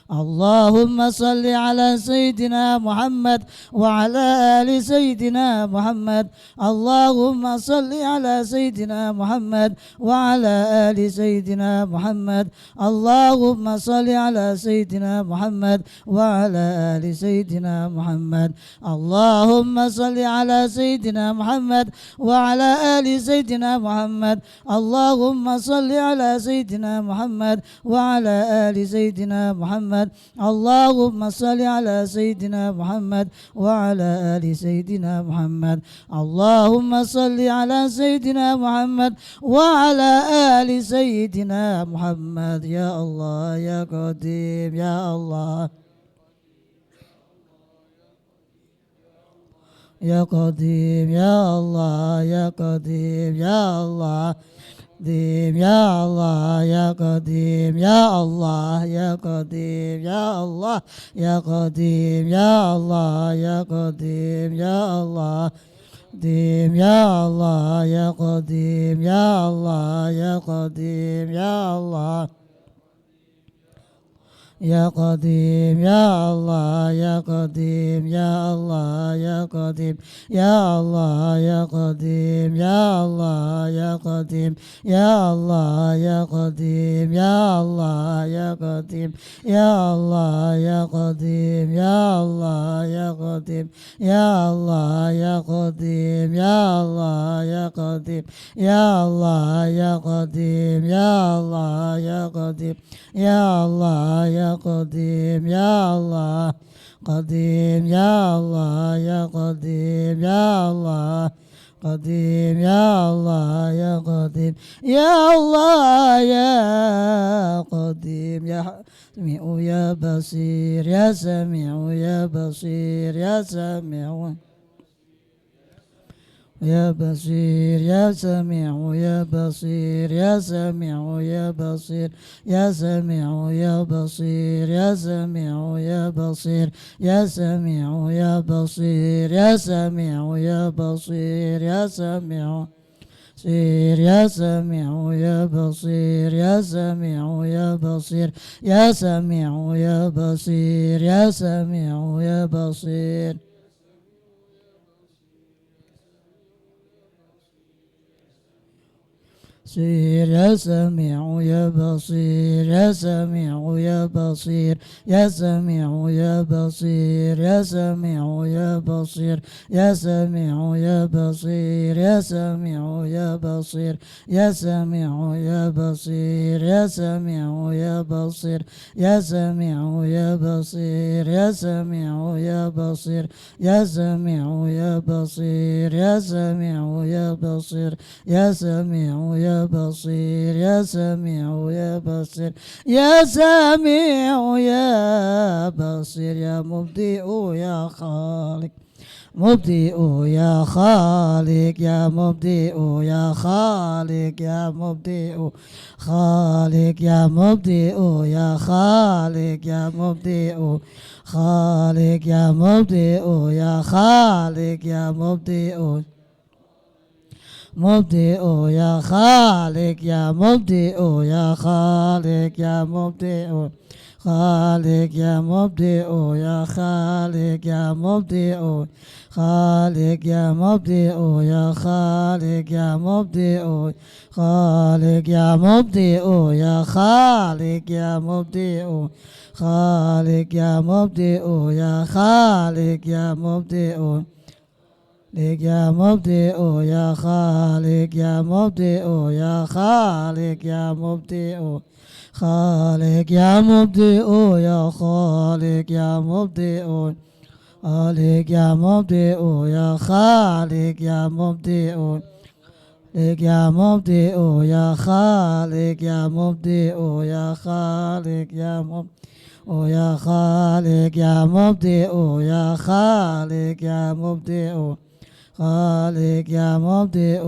اللهم صل على سيدنا محمد وعلى آل سيدنا محمد. اللهم صل على سيدنا محمد وعلى آل سيدنا محمد. اللهم صل على سيدنا محمد وعلى آل سيدنا محمد. اللهم صل على سيدنا محمد وعلى آل سيدنا محمد. اللهم صل على سيدنا محمد وعلى آل سيدنا محمد. محمد اللهم صل على سيدنا محمد وعلى آل سيدنا محمد اللهم صل على سيدنا محمد وعلى آل سيدنا محمد يا الله يا قديم يا الله يا قديم يا الله يا قديم يا الله قديم يا الله يا قديم يا الله يا قديم يا الله يا قديم يا الله يا قديم يا الله قديم يا الله يا قديم يا الله يا قديم يا الله يا قديم يا الله يا قديم يا الله يا قديم يا الله يا قديم يا الله يا قديم يا الله يا قديم يا الله يا قديم يا الله يا قديم يا الله يا قديم يا الله يا قديم يا الله يا قديم يا الله يا قديم يا الله يا قديم يا الله يا قديم يا الله قديم يا الله يا قديم يا الله قديم يا الله يا قديم يا الله يا قديم يا سميع يا بصير يا سميع يا بصير يا سميع يا بصير يا سميع يا بصير يا سميع يا بصير يا سميع يا بصير يا سميع يا بصير يا سميع يا بصير يا سميع يا بصير يا سميع بصير يا سميع يا بصير يا سميع يا بصير يا سميع يا بصير يا سميع يا بصير بصير يا سميع يا بصير يا سميع يا بصير يا سميع يا بصير يا سميع يا بصير يا سميع يا بصير يا سميع يا بصير يا سميع يا بصير يا سميع يا بصير يا سميع يا بصير يا سميع يا بصير يا سميع يا بصير يا سميع يا بصير يا سميع يا بصير يا سميع يا بصير يا سميع يا بصير يا مبدئ يا خالق مبدئ يا خالق يا مبدئ يا خالق يا مبدئ خالق يا مبدئ يا خالق يا مبدئ خالق يا مبدئ يا خالق يا مبدئ مبدئ يا خالق يا مبدئ يا خالق يا مبدئ خالق يا مبدئ يا خالق يا مبدئ خالق يا مبدئ يا خالق يا مبدئ خالق يا مبدئ يا خالق يا مبدئ خالق يا مبدئ يا خالق يا مبدئ خالق يا مبدئ يا خالق يا مبدئ يا خالق يا مبدئ خالق يا مبدئ يا خالق يا مبدئ خالق يا مبدئ يا خالق يا مبدئ خالق يا مبدئ يا خالق يا مبدئ يا خالق يا مبدئ يا خالق يا مبدئ يا خالق يا مبدئ خالق يا مبدئ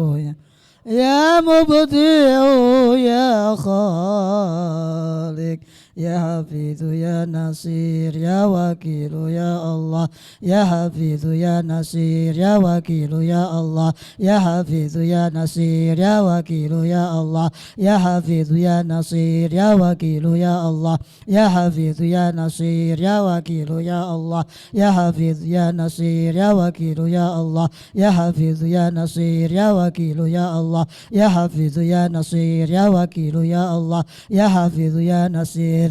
يا مبدئ يا خالق يا حفيظ يا نصير يا وكيل يا الله يا حفيظ يا نصير يا وكيل يا الله يا حفيظ يا نصير يا وكيل يا الله يا حفيظ يا نصير يا وكيل يا الله يا حفيظ يا نصير يا وكيل يا الله يا حفيظ يا نصير يا وكيل يا الله يا حفيظ يا نصير يا وكيل يا الله يا حفيظ يا نصير يا وكيل يا الله يا حفيظ يا نصير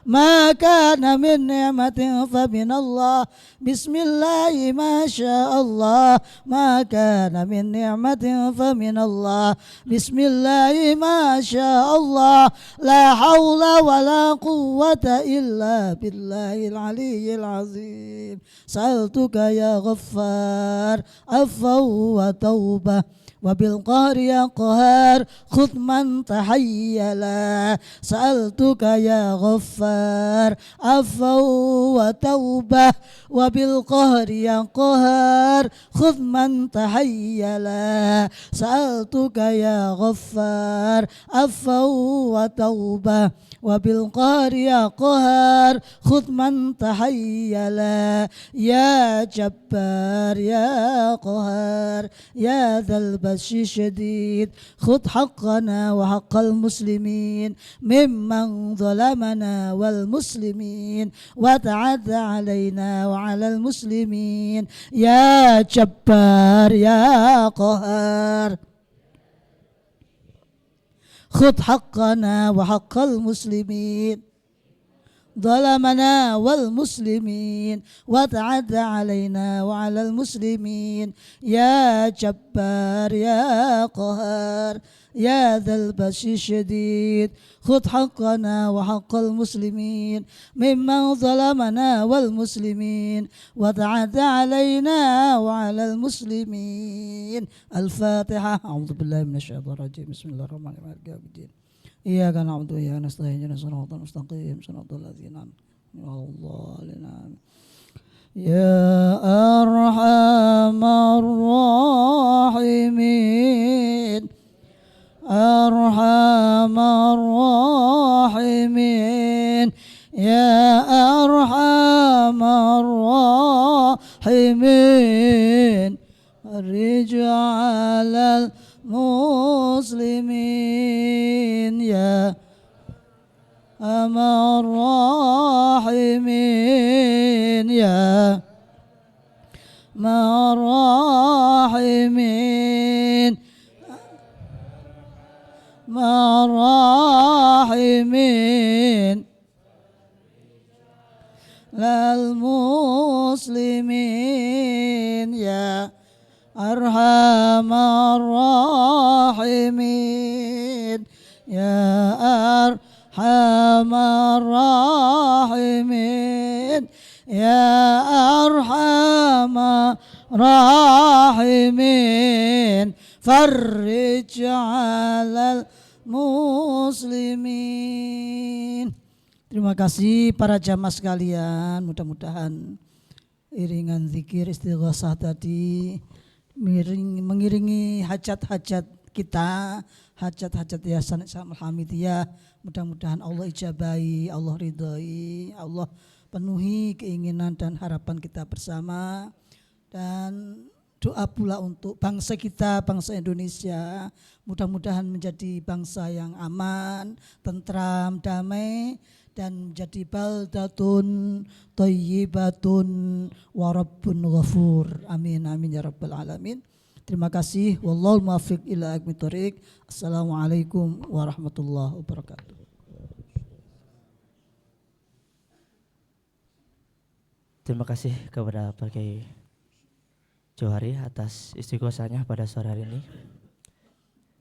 ما كان من نعمة فمن الله بسم الله ما شاء الله ما كان من نعمة فمن الله بسم الله ما شاء الله لا حول ولا قوة إلا بالله العلي العظيم سألتك يا غفار عفوا وتوبة وبالقهر يا قهار خذ من تحيلا سألتك يا غفار عفوا وتوبة وبالقهر يا قهار خذ من تحيلا سألتك يا غفار عفوا وتوبة وبالقهر يا قهار خذ من تحيلا يا جبار يا قهار يا ذا البطش الشديد خذ حقنا وحق المسلمين ممن ظلمنا والمسلمين وتعد علينا وعلى المسلمين يا جبار يا قهار خذ حقنا وحق المسلمين ظلمنا والمسلمين وتعد علينا وعلى المسلمين يا جبار يا قهار يا ذا البطش الشديد خذ حقنا وحق المسلمين ممن ظلمنا والمسلمين وتعد علينا وعلى المسلمين الفاتحة. أعوذ بالله من الشيطان الرجيم بسم الله الرحمن الرحيم إياك نعبد وإياك نستعين اهدنا الصراط المستقيم صراط الذين أنعمت عليهم يا أرحم الراحمين أرحم الراحمين يا أرحم الراحمين فرج على المسلمين يا أرحم الراحمين يا أرحم الراحمين الراحمين للمسلمين يا أرحم الراحمين يا أرحم الراحمين يا أرحم الراحمين فرج على المسلمين. Terima kasih para jamaah sekalian, mudah-mudahan iringan zikir istighosah tadi mengiringi hajat-hajat kita, hajat-hajat Yayasan Islam Al-Hamidiyah. Mudah-mudahan Allah ijabahi, Allah ridhai, Allah penuhi keinginan dan harapan kita bersama. Dan doa pula untuk bangsa kita, bangsa Indonesia, mudah-mudahan menjadi bangsa yang aman, tentram, damai, dan menjadi baldatun thayyibatun wa rabbun ghafur. Amin amin ya rabbal alamin. Terima kasih. Wallahul muwaffiq ila aqwamit thoriq. Assalamualaikum warahmatullahi wabarakatuh. Terima kasih kepada Pak Kiai Johari atas istighosahnya pada sore hari ini.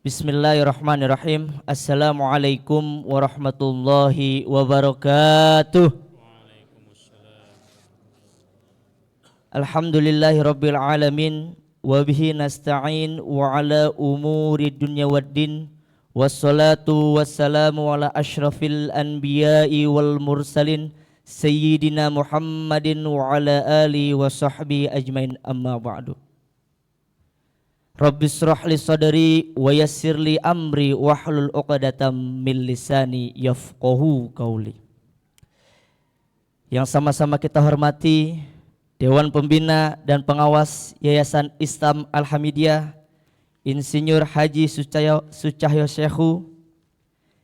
Bismillahirrahmanirrahim. Assalamualaikum warahmatullahi wabarakatuh. Alhamdulillahirabbil alamin wa bihi nasta'in wa ala umuri dunya waddin wassalatu wassalamu ala asyrafil anbiya'i wal mursalin sayyidina Muhammadin wa ala alihi wa sahbihi ajmain, amma ba'du. Rabbi shrah li sadri wa yassir li amri wahlul 'uqdatam min lisani yafqahu qauli. Yang sama-sama kita hormati Dewan Pembina dan Pengawas Yayasan Islam Al-Hamidiyah Insinyur Haji Sucahyo Syekhu,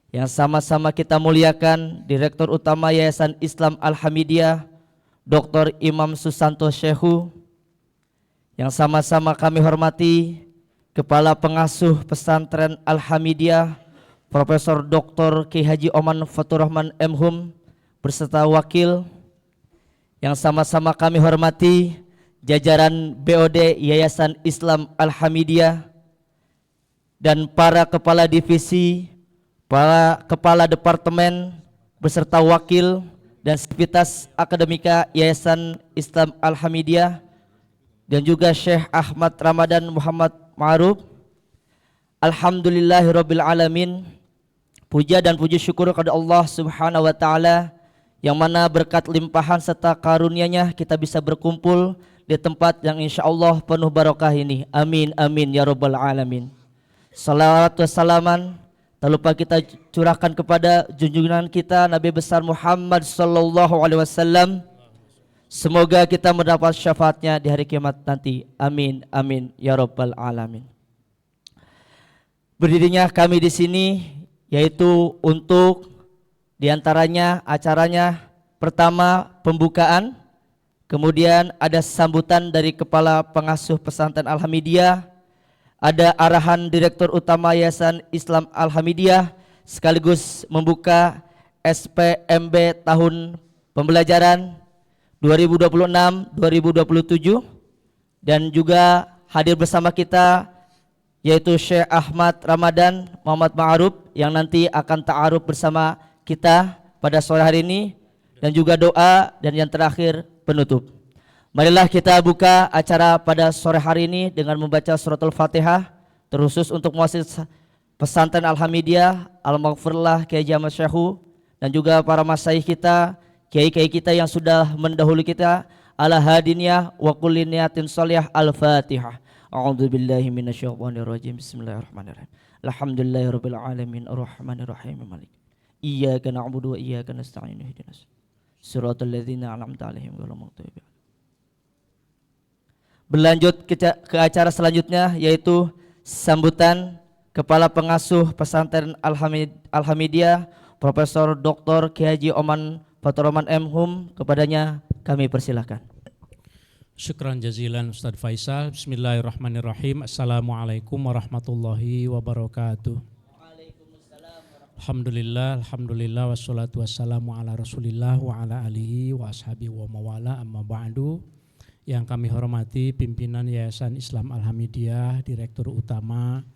yang sama-sama kita muliakan Direktur Utama Yayasan Islam Al-Hamidiyah Dr. Imam Susanto Syekhu, yang sama-sama kami hormati Kepala Pengasuh Pesantren Al-Hamidiyah Profesor Dr. Ki Haji Oman Faturrahman M. Hum, beserta wakil yang sama-sama kami hormati, jajaran BOD Yayasan Islam Al-Hamidiyah dan para kepala divisi, para kepala departemen beserta wakil dan sivitas akademika Yayasan Islam Al-Hamidiyah dan juga Syekh Ahmad Ramadan Muhammad Ma'ruf. Alhamdulillahirabbil alamin. Puja dan puji syukur kepada Allah Subhanahu wa taala yang mana berkat limpahan serta karunia-Nya kita bisa berkumpul di tempat yang insyaallah penuh barokah ini. Amin amin ya rabbal alamin. Salawat wassalaman tak lupa kita curahkan kepada junjungan kita Nabi besar Muhammad sallallahu alaihi wasallam. Semoga kita mendapat syafaatnya di hari kiamat nanti. Amin amin ya rabbal alamin. Berdirinya kami di sini yaitu untuk diantaranya acaranya pertama pembukaan, kemudian ada sambutan dari Kepala Pengasuh Pesantren Al-Hamidiyah, ada arahan Direktur Utama Yayasan Islam Al-Hamidiyah sekaligus membuka SPMB tahun pembelajaran 2026-2027 dan juga hadir bersama kita yaitu Syekh Ahmad Ramadan Muhammad Ma'ruf yang nanti akan ta'aruf bersama kita pada sore hari ini dan juga doa dan yang terakhir penutup. Marilah kita buka acara pada sore hari ini dengan membaca suratul Fatihah terkhusus untuk muassis pesantren Al-Hamidiyah Al-Maghfirullah Kiai Jamal Syekhu dan juga para masyayikh kita, kiai-kiai kita yang sudah mendahului kita. Ala hadiniyah wa kulli niyatin shalihah. Al-Fatihah. A'udzu billahi minasyaitonir rajim. Bismillahirrahmanirrahim. Alhamdulillahirabbil alamin arrahmanir rahim malik. Iyyaka na'budu wa iyyaka nasta'in ihdinas siratal ladzina an'amta 'alaihim ghairil maghdubi 'alaihim. Berlanjut ke acara selanjutnya yaitu sambutan Kepala Pengasuh Pesantren Al-Hamidiyah Profesor Dr. Kiai Haji Oman Fatur Rahman M. Hum. Kepadanya kami persilahkan. Syukran jazilan Ustadz Faisal. Bismillahirrahmanirrahim. Assalamualaikum warahmatullahi wabarakatuh. Alhamdulillah wassalatu wassalamu ala rasulillah wa ala alihi wa ashabihi wa mawala amma ba'du. Yang kami hormati pimpinan Yayasan Islam Al-Hamidiyah, Direktur Utama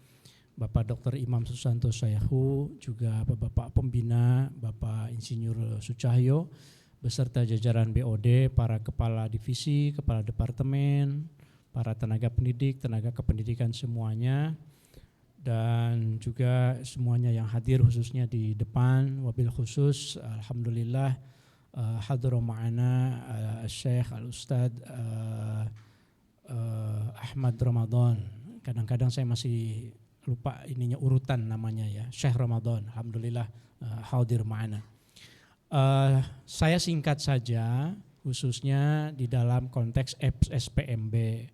Bapak Dr. Imam Susanto Syekhu, juga Bapak Pembina Bapak Insinyur Sucahyo beserta jajaran BOD, para kepala divisi, kepala departemen, para tenaga pendidik, tenaga kependidikan semuanya, dan juga semuanya yang hadir khususnya di depan. Wabil khusus alhamdulillah hadra ma'ana Syekh Al-Ustadz Ahmad Ramadan. Kadang-kadang saya masih lupa ininya urutan namanya ya, Syekh Ramadan. Alhamdulillah hadir ma'ana. Saya singkat saja khususnya di dalam konteks SPMB.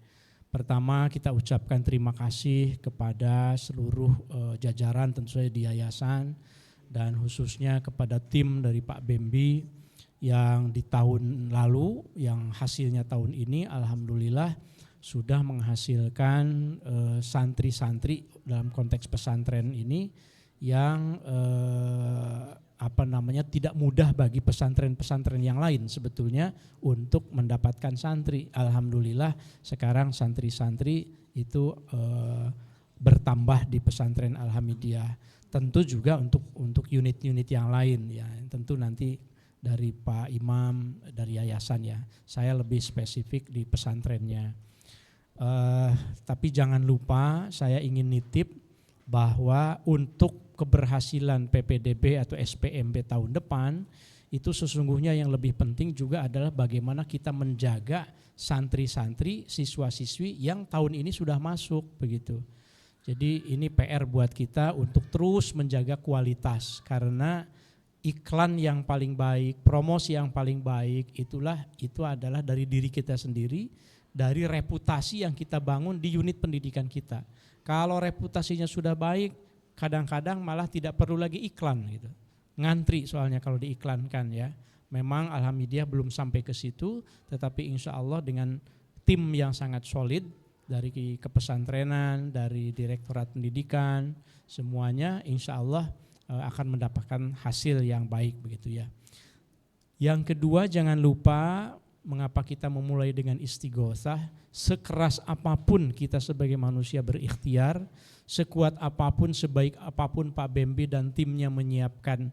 Pertama kita ucapkan terima kasih kepada seluruh jajaran tentu saja di yayasan dan khususnya kepada tim dari Pak Bembi yang di tahun lalu yang hasilnya tahun ini alhamdulillah sudah menghasilkan santri-santri dalam konteks pesantren ini yang tidak mudah bagi pesantren-pesantren yang lain sebetulnya untuk mendapatkan santri. Alhamdulillah sekarang santri-santri itu bertambah di pesantren Al-Hamidiyah. Tentu juga untuk unit-unit yang lain ya. Tentu nanti dari Pak Imam dari yayasan ya. Saya lebih spesifik di pesantrennya. Tapi jangan lupa saya ingin nitip bahwa untuk keberhasilan PPDB atau SPMB tahun depan itu sesungguhnya yang lebih penting juga adalah bagaimana kita menjaga santri-santri, siswa-siswi yang tahun ini sudah masuk begitu. Jadi ini PR buat kita untuk terus menjaga kualitas karena iklan yang paling baik, promosi yang paling baik itu adalah dari diri kita sendiri, dari reputasi yang kita bangun di unit pendidikan kita. Kalau reputasinya sudah baik, kadang-kadang malah tidak perlu lagi iklan gitu. Ngantri soalnya kalau diiklankan ya. Memang Alhamdulillah belum sampai ke situ, tetapi insya Allah dengan tim yang sangat solid dari kepesantrenan, dari Direktorat Pendidikan, semuanya insya Allah akan mendapatkan hasil yang baik begitu ya. Yang kedua, jangan lupa mengapa kita memulai dengan istighosah. Sekeras apapun kita sebagai manusia berikhtiar, sekuat apapun, sebaik apapun Pak Bembi dan timnya menyiapkan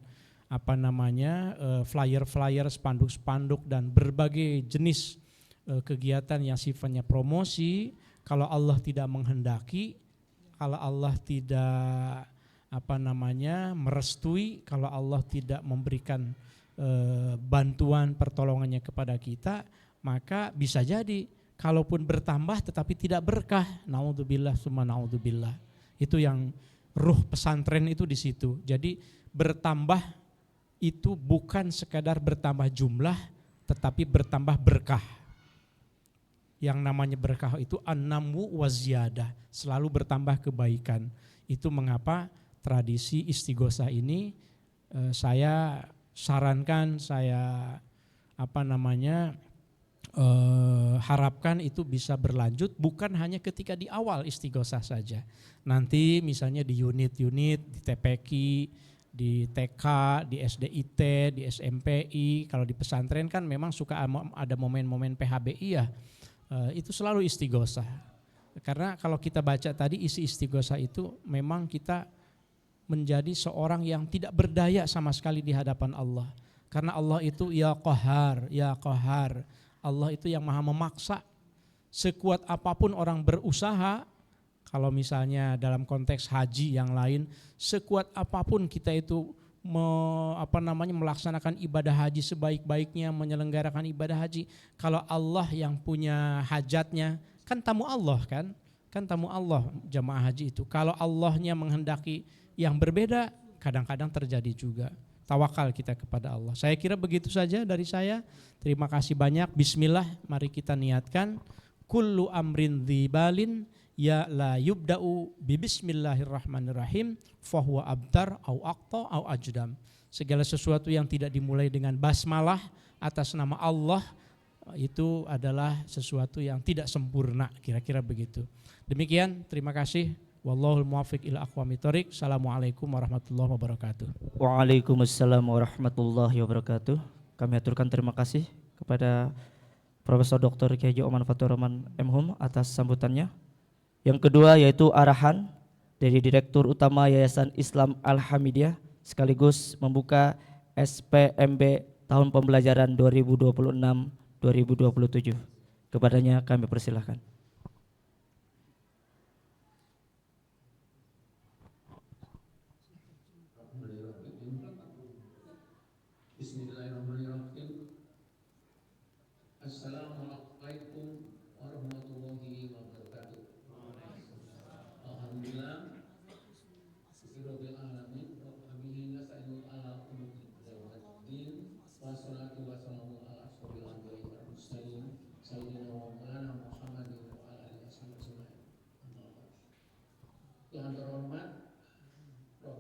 flyer-flyer, spanduk-spanduk dan berbagai jenis kegiatan yang sifatnya promosi, kalau Allah tidak menghendaki, kalau Allah tidak merestui, kalau Allah tidak memberikan bantuan pertolongannya kepada kita, maka bisa jadi kalaupun bertambah tetapi tidak berkah. Naudzubillah summa naudzubillah. Itu yang ruh pesantren itu di situ. Jadi bertambah itu bukan sekadar bertambah jumlah tetapi bertambah berkah. Yang namanya berkah itu an-namu wa ziyadah, selalu bertambah kebaikan. Itu mengapa tradisi istighosah ini saya sarankan, saya harapkan itu bisa berlanjut, bukan hanya ketika di awal istighosah saja. Nanti misalnya di unit-unit, di TPQ, di TK, di SDIT, di SMPI, kalau di pesantren kan memang suka ada momen-momen PHBI ya, itu selalu istighosah. Karena kalau kita baca tadi isi istighosah itu memang kita menjadi seorang yang tidak berdaya sama sekali di hadapan Allah. Karena Allah itu ya Qahar, ya Qahar. Allah itu yang maha memaksa. Sekuat apapun orang berusaha, kalau misalnya dalam konteks haji yang lain, sekuat apapun kita itu melaksanakan ibadah haji sebaik-baiknya, menyelenggarakan ibadah haji, kalau Allah yang punya hajatnya, kan tamu Allah kan tamu Allah jamaah haji itu. Kalau Allahnya menghendaki yang berbeda, kadang-kadang terjadi juga. Tawakal kita kepada Allah. Saya kira begitu saja dari saya. Terima kasih banyak. Bismillah, mari kita niatkan. Kullu amrin dzibalin ya la yubda'u bi bismillahirrahmanirrahim fahuwa abtar au aqta au ajdam. Segala sesuatu yang tidak dimulai dengan basmalah atas nama Allah itu adalah sesuatu yang tidak sempurna, kira-kira begitu. Demikian, terima kasih. Wallahul muwaffiq ila aqwamit thoriq. Assalamualaikum warahmatullahi wabarakatuh. Waalaikumsalam warahmatullahi wabarakatuh. Kami aturkan terima kasih kepada Profesor Dr. Kiai Oman Fatur Rahman M.Hum atas sambutannya. Yang kedua yaitu arahan dari Direktur Utama Yayasan Islam Al-Hamidiyah sekaligus membuka SPMB tahun pembelajaran 2026-2027. Kepadanya kami persilahkan. Bismillahirrahmanirrahim. Assalamualaikum warahmatullahi wabarakatuh. Alhamdulillah Rabbil alamin wa bihi nasta'inu ala umuri din wassalatu wassalamu ala asyrofil anbiya'i wal mursalin sayyidina wa maulana Muhammadin wa ala alihi wasallam. Yang terhormat Prof.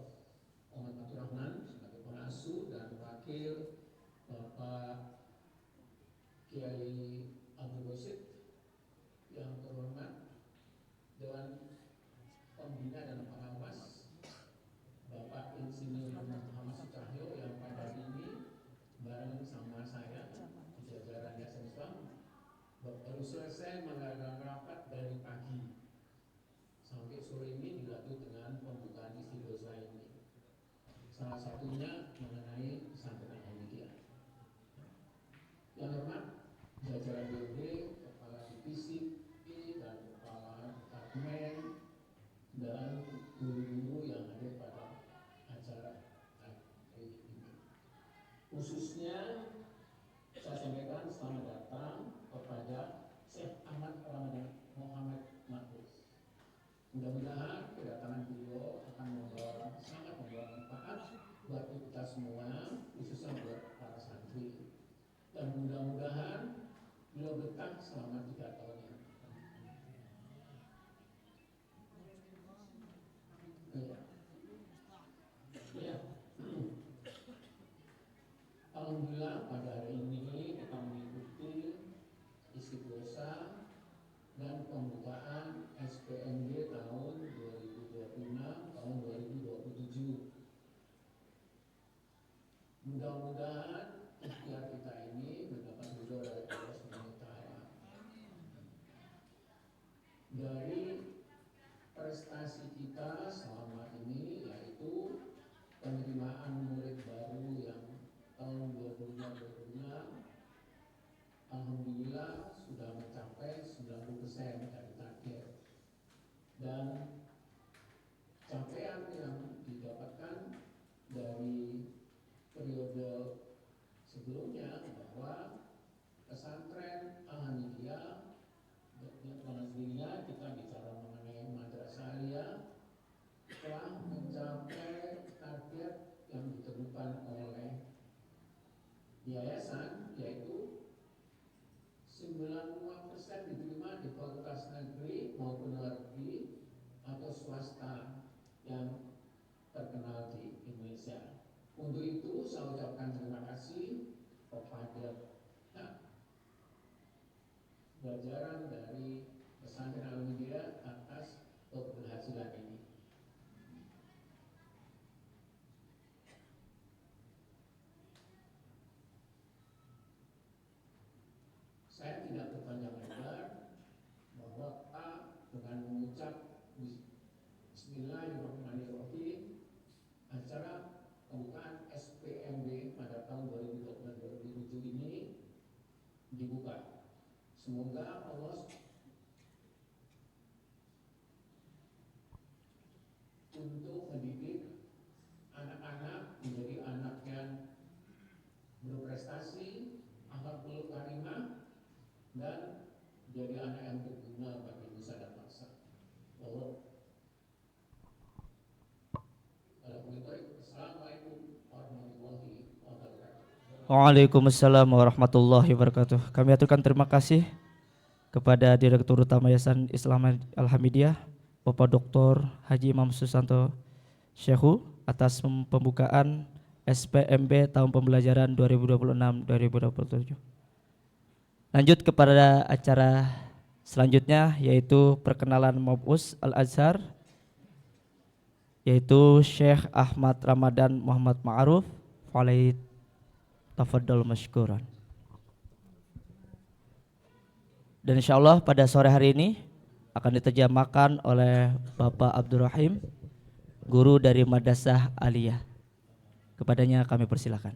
Oman Fatur Rahman sebagai pengasuh dan wakil Bapak Kiai Abdul Wasid, yang terhormat Dewan Pembina dan Pengawas Bapak Insinyur Muhammad Sucahyo yang pada ini bareng sama saya di jajaran Yayasan Islam baru selesai mengadakan rapat dari pagi sampai sore ini dilanjut dengan pembukaan istighosah ini. Salah satunya mengenai pesantren Al-Hamidiyah. Yang hormat jajaran BOD, Kepala Divisi dan Kepala Departemen dan guru-guru yang hadir pada acara hari ini. Khususnya saya sampaikan selamat datang kepada Syekh Ahmad Ramadan Muhammad Mahfuz. Mudah-mudahan kedatangan beliau akan sangat membawa manfaat buat kita semua, khususnya buat para santri. Dan mudah-mudahan beliau betah selama 3 tahun ini. Ya. Alhamdulillah pada hari ini kita mengikuti istighosah dan pembukaan SPMB tahun 2026 tahun 2027. Mudah-mudahan ikhtiar konsisten dari target, dan capaian yang didapatkan dari periode sebelumnya bahwa pesantren Alhamdulillah kita bicara mengenai madrasah aliyah telah mencapai target yang ditentukan oleh yayasan, yaitu 95% diterima di fakultas negeri maupun negeri atau swasta yang terkenal di Indonesia. Untuk itu saya ucapkan terima kasih kepada jajaran dari pesantren Al-Media atas keberhasilan ini. Saya tidak berpanjang lebar bahwa dengan mengucap Bismillahirrahmanirrahim, acara pembukaan SPMB pada tahun 2026-2027 ini dibuka. Semoga Allah untuk mendidik anak-anak menjadi anak yang berprestasi, akhlakul karimah, dan jadi anak yang berguna bagi nusa dan bangsa. Assalamualaikum warahmatullahi wabarakatuh. Waalaikumsalam warahmatullahi wabarakatuh. Kami aturkan terima kasih kepada Direktur Utama Yayasan Islam Alhamidiyah, Bapak Dr. Haji Imam Susanto Syekhu, atas pembukaan SPMB tahun pembelajaran 2026-2027. Lanjut kepada acara selanjutnya, yaitu perkenalan Mab'us Al-Azhar, yaitu Syekh Ahmad Ramadan Muhammad Ma'ruf. Walaihi tafadhal masykuran. Dan insyaallah pada sore hari ini akan diterjemahkan oleh Bapak Abdurrahim, guru dari Madrasah Aliyah. Kepadanya kami persilakan.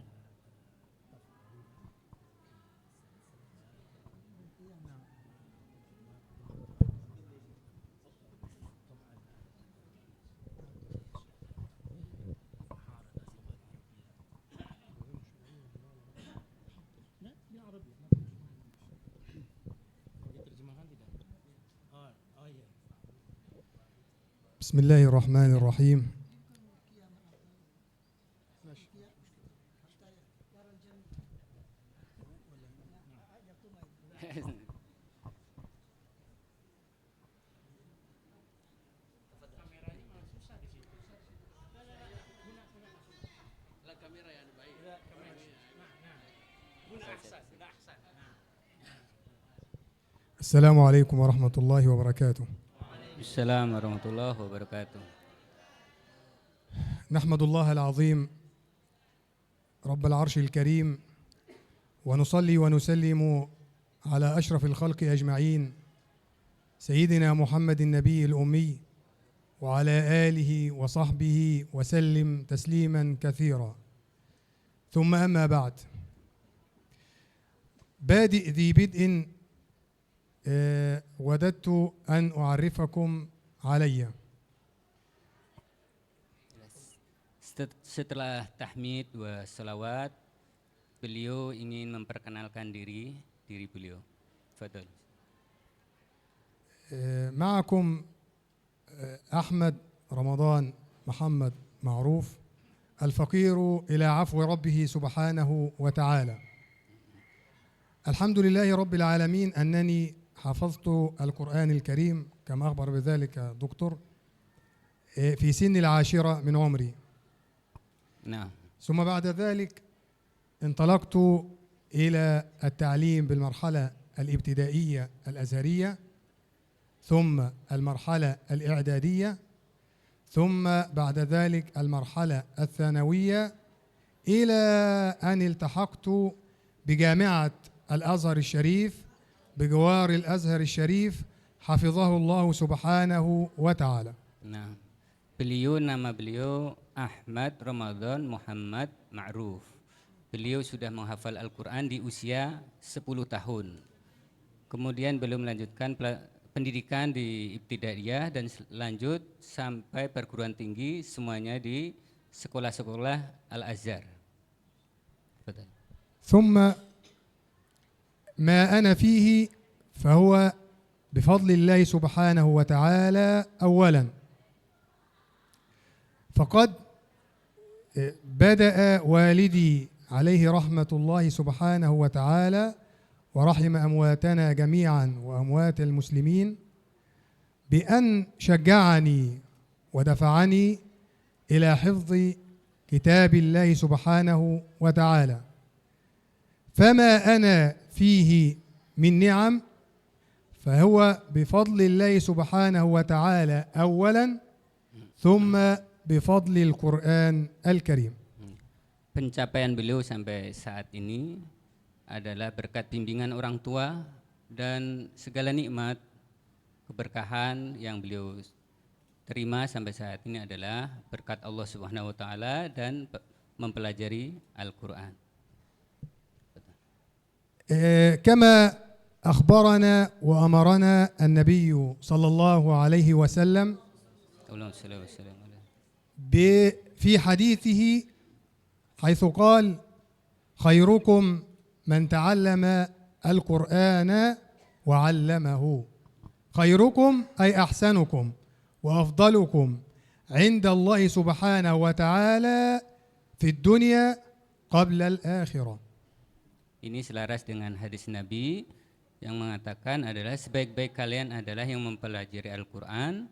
بسم الله الرحمن الرحيم. السلام عليكم ورحمة الله وبركاته. السلام ورحمة الله وبركاته. نحمد الله العظيم رب العرش الكريم، ونصلي ونسلم على أشرف الخلق أجمعين سيدنا محمد النبي الأمي وعلى آله وصحبه وسلم تسليما كثيرا. ثم أما بعد، بادئ ذي بدء وددت أن أعرفكم علي. Setelah tahmid wa salawat, beliau ingin memperkenalkan diri beliau. Fadal. معكم أحمد رمضان محمد معروف، الفقير إلى عفو ربه سبحانه وتعالى. الحمد لله رب العالمين أنني حفظت القرآن الكريم كما أخبر بذلك دكتور في سن 10 من عمري. نعم. ثم بعد ذلك انطلقت إلى التعليم بالمرحلة الابتدائية الأزهرية، ثم المرحلة الإعدادية، ثم بعد ذلك المرحلة الثانوية، إلى أن التحقت بجامعة الأزهر الشريف بجوار الأزهر الشريف حفظه الله سبحانه وتعالى. Nah, nama beliau Ahmad Ramadan Muhammad Ma'ruf. Beliau sudah menghafal Al-Quran di usia 10 tahun. Kemudian beliau melanjutkan pendidikan di ibtidaiyah dan lanjut sampai perguruan tinggi semuanya di sekolah-sekolah Al-Azhar. Betul. ثم ما أنا فيه فهو بفضل الله سبحانه وتعالى أولا، فقد بدأ والدي عليه رحمة الله سبحانه وتعالى ورحم أمواتنا جميعا وأموات المسلمين بأن شجعني ودفعني إلى حفظ كتاب الله سبحانه وتعالى، فما أنا فيه من نعم فهو بفضل الله سبحانه وتعالى أولا ثم بفضل القرآن الكريم. Pencapaian beliau sampai saat ini adalah berkat bimbingan orang tua dan segala nikmat keberkahan yang beliau terima sampai saat ini adalah berkat Allah Subhanahu wa taala dan mempelajari Al-Qur'an. كما أخبرنا وأمرنا النبي صلى الله عليه وسلم في حديثه حيث قال خيركم من تعلم القرآن وعلمه. خيركم أي أحسنكم وأفضلكم عند الله سبحانه وتعالى في الدنيا قبل الآخرة. Ini selaras dengan hadis Nabi yang mengatakan adalah sebaik-baik kalian adalah yang mempelajari Al-Quran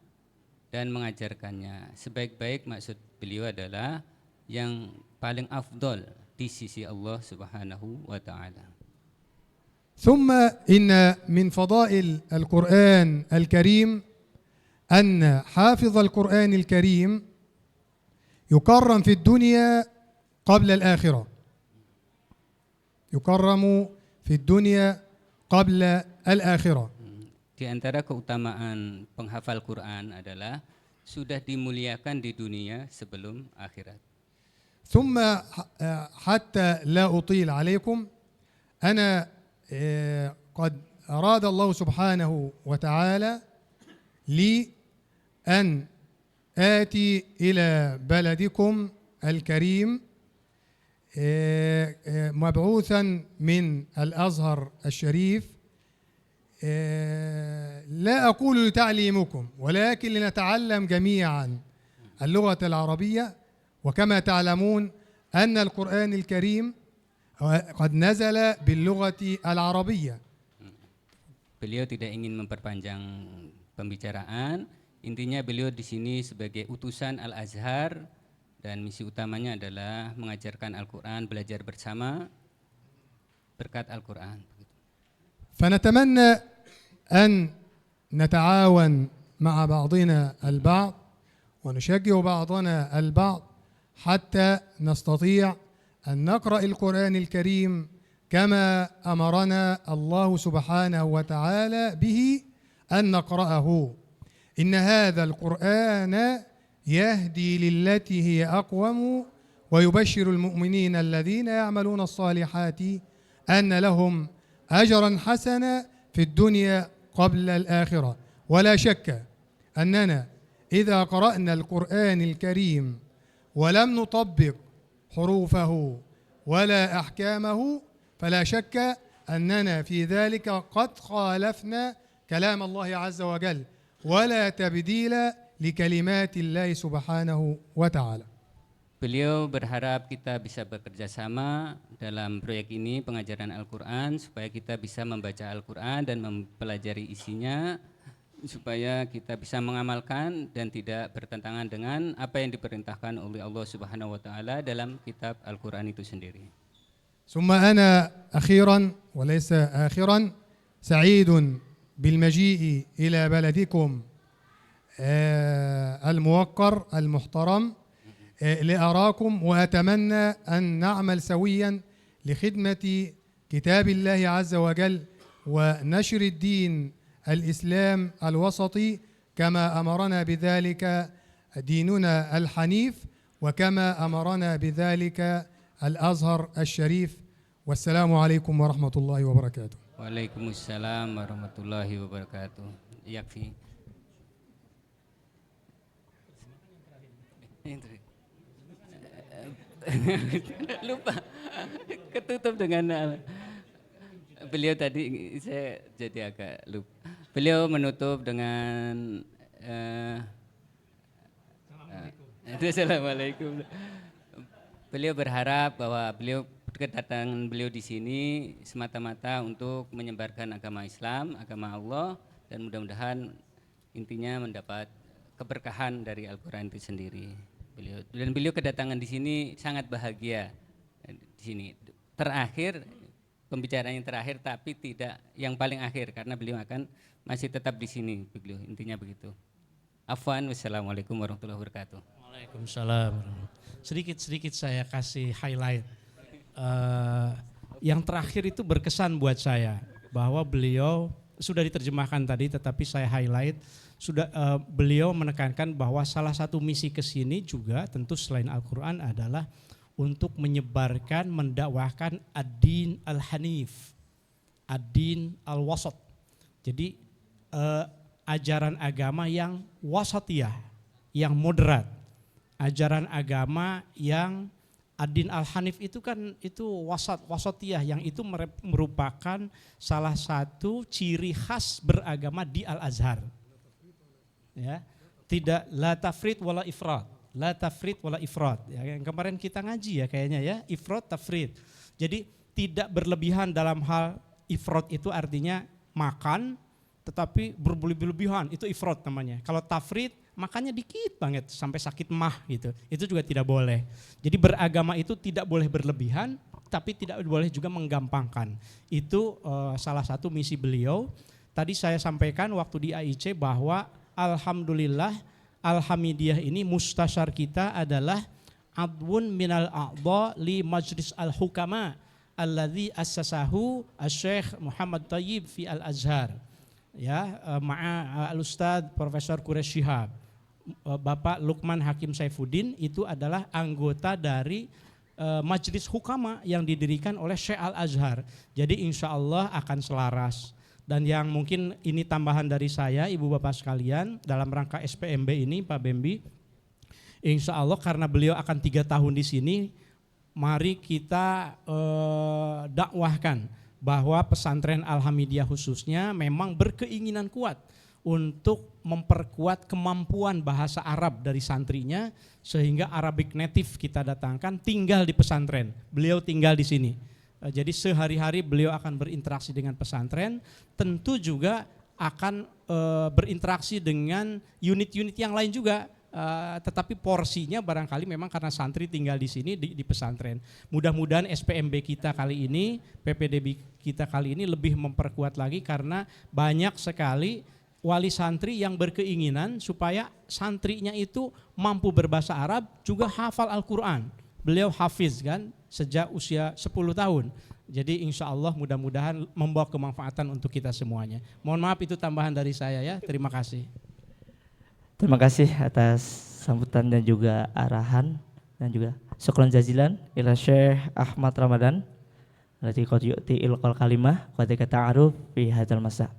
dan mengajarkannya. Sebaik-baik maksud beliau adalah yang paling afdol di sisi Allah Subhanahu wa taala. ثم إن من فضائل القرآن الكريم أن حافظ القرآن الكريم يكرم في الدنيا قبل الآخرة، يكرم في الدنيا قبل الآخرة. Di antara keutamaan penghafal Quran adalah sudah dimuliakan di dunia sebelum akhirat. ثم حتى لا أطيل عليكم، أنا قد أراد الله سبحانه وتعالى لي أن آتي إلى بلدكم الكريم مبعوثا من الأزهر الشريف، لا أقول لتعليمكم ولكن لنتعلم جميعا اللغة العربية. وكما تعلمون أن القرآن الكريم قد نزل باللغة العربية. Beliau tidak ingin memperpanjang pembicaraan. Intinya beliau di sini sebagai utusan Al-Azhar dan misi utamanya adalah mengajarkan Al-Quran, belajar bersama berkat Al-Quran. فنتمنى أن نتعاون مع بعضنا البعض ونشجع بعضنا البعض حتى نستطيع أن نقرأ القرآن الكريم كما أمرنا الله سبحانه وتعالى به أن نقرأه. إن هذا القرآن يهدي للتي هي أقوم ويبشر المؤمنين الذين يعملون الصالحات أن لهم أجرا حسنا في الدنيا قبل الآخرة. ولا شك أننا إذا قرأنا القرآن الكريم ولم نطبق حروفه ولا أحكامه فلا شك أننا في ذلك قد خالفنا كلام الله عز وجل ولا تبديل لكلمات الله سبحانه وتعالى. Beliau berharap kita bisa bekerja sama dalam proyek ini pengajaran Al-Quran supaya kita bisa membaca Al-Quran dan mempelajari isinya supaya kita bisa mengamalkan dan tidak bertentangan dengan apa yang diperintahkan oleh Allah Subhanahu wa taala dalam kitab Al-Quran itu sendiri. ثم أنا أخيرا وليس آخرا سعيد بالمجيء إلى بلدكم الموقر المحترم لأراكم، وأتمنى أن نعمل سويا لخدمة كتاب الله عز وجل ونشر الدين الإسلام الوسطي كما أمرنا بذلك ديننا الحنيف وكما أمرنا بذلك الأزهر الشريف. والسلام عليكم ورحمة الله وبركاته. Waalaikumsalam warahmatullahi wabarakatuh. Yakfi. Lupa. Ketutup dengan beliau tadi, saya jadi agak lupa. Beliau menutup dengan Assalamualaikum. Beliau berharap bahwa kedatangan beliau di sini semata-mata untuk menyebarkan agama Islam, agama Allah, dan mudah-mudahan intinya mendapat keberkahan dari Al-Quran itu sendiri. Beliau kedatangan di sini sangat bahagia di sini. Terakhir, pembicaraan yang terakhir, tapi tidak yang paling akhir karena beliau akan masih tetap di sini. Beliau intinya begitu. Afwan, wassalamualaikum warahmatullahi wabarakatuh. Waalaikumsalam. Sedikit saya kasih highlight. Yang terakhir itu berkesan buat saya bahwa beliau sudah diterjemahkan tadi, tetapi saya highlight beliau menekankan bahwa salah satu misi kesini juga tentu selain Al-Quran adalah untuk menyebarkan, mendakwahkan ad-din al-hanif, ad-din al-wasat. Jadi ajaran agama yang wasatiyah, yang moderat, ajaran agama yang ad-din al-hanif itu kan itu wasatiyah, yang itu merupakan salah satu ciri khas beragama di Al-Azhar. Ya, tidak la tafrid wala ifrat, la tafrid wala ifrat. Ya, yang kemarin kita ngaji ya kayaknya ya, ifrat tafrid. Jadi tidak berlebihan dalam hal ifrat itu artinya makan tetapi berlebihan, itu ifrat namanya. Kalau tafrid makannya dikit banget sampai sakit mah gitu. Itu juga tidak boleh. Jadi beragama itu tidak boleh berlebihan tapi tidak boleh juga menggampangkan. Itu salah satu misi beliau. Tadi saya sampaikan waktu di AIC bahwa alhamdulillah Alhamidiyah ini mustasyar kita adalah adwun minal a'dha li majlis al-hukama alladzi assasahu Asy-Syaikh Muhammad Thayyib fi Al-Azhar. Ya, ma'a al-Ustadz Profesor Quraish Shihab. Bapak Lukman Hakim Saifuddin itu adalah anggota dari Majelis Hukama yang didirikan oleh Syekh Al-Azhar. Jadi insya Allah akan selaras. Dan yang mungkin ini tambahan dari saya, ibu bapak sekalian, dalam rangka SPMB ini Pak Bembi, insya Allah karena beliau akan 3 tahun di sini, mari kita dakwahkan bahwa pesantren Al-Hamidiyah khususnya memang berkeinginan kuat untuk memperkuat kemampuan bahasa Arab dari santrinya sehingga Arabic native kita datangkan tinggal di pesantren. Beliau tinggal di sini. Jadi sehari-hari beliau akan berinteraksi dengan pesantren, tentu juga akan berinteraksi dengan unit-unit yang lain juga. Tetapi porsinya barangkali memang karena santri tinggal di sini di pesantren. Mudah-mudahan SPMB kita kali ini, PPDB kita kali ini lebih memperkuat lagi karena banyak sekali wali santri yang berkeinginan supaya santrinya itu mampu berbahasa Arab juga hafal Al-Quran. Beliau hafiz kan sejak usia 10 tahun. Jadi insya Allah mudah-mudahan membawa kemanfaatan untuk kita semuanya. Mohon maaf itu tambahan dari saya ya. Terima kasih. Terima kasih atas sambutan dan juga arahan dan juga syukran jazilan ila Syekh Ahmad Ramadan allati qad yu'ti ilqal kalimah wa ta'aruf fi hadzal masa.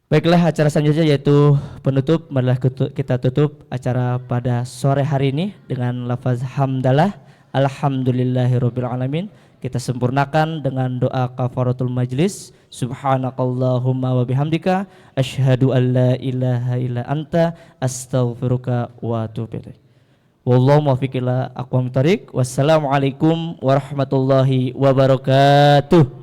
Baiklah, acara selanjutnya yaitu penutup. Marilah kita tutup acara pada sore hari ini dengan lafaz hamdalah alhamdulillahirabbil alamin. Kita sempurnakan dengan doa kafaratul majlis. Subhanakallahumma wa bihamdika asyhadu an la ilaha illa anta astaghfiruka wa atubu ilaik. Wallahu muwaffiq ila aqwamit thoriq. Wassalamualaikum warahmatullahi wabarakatuh.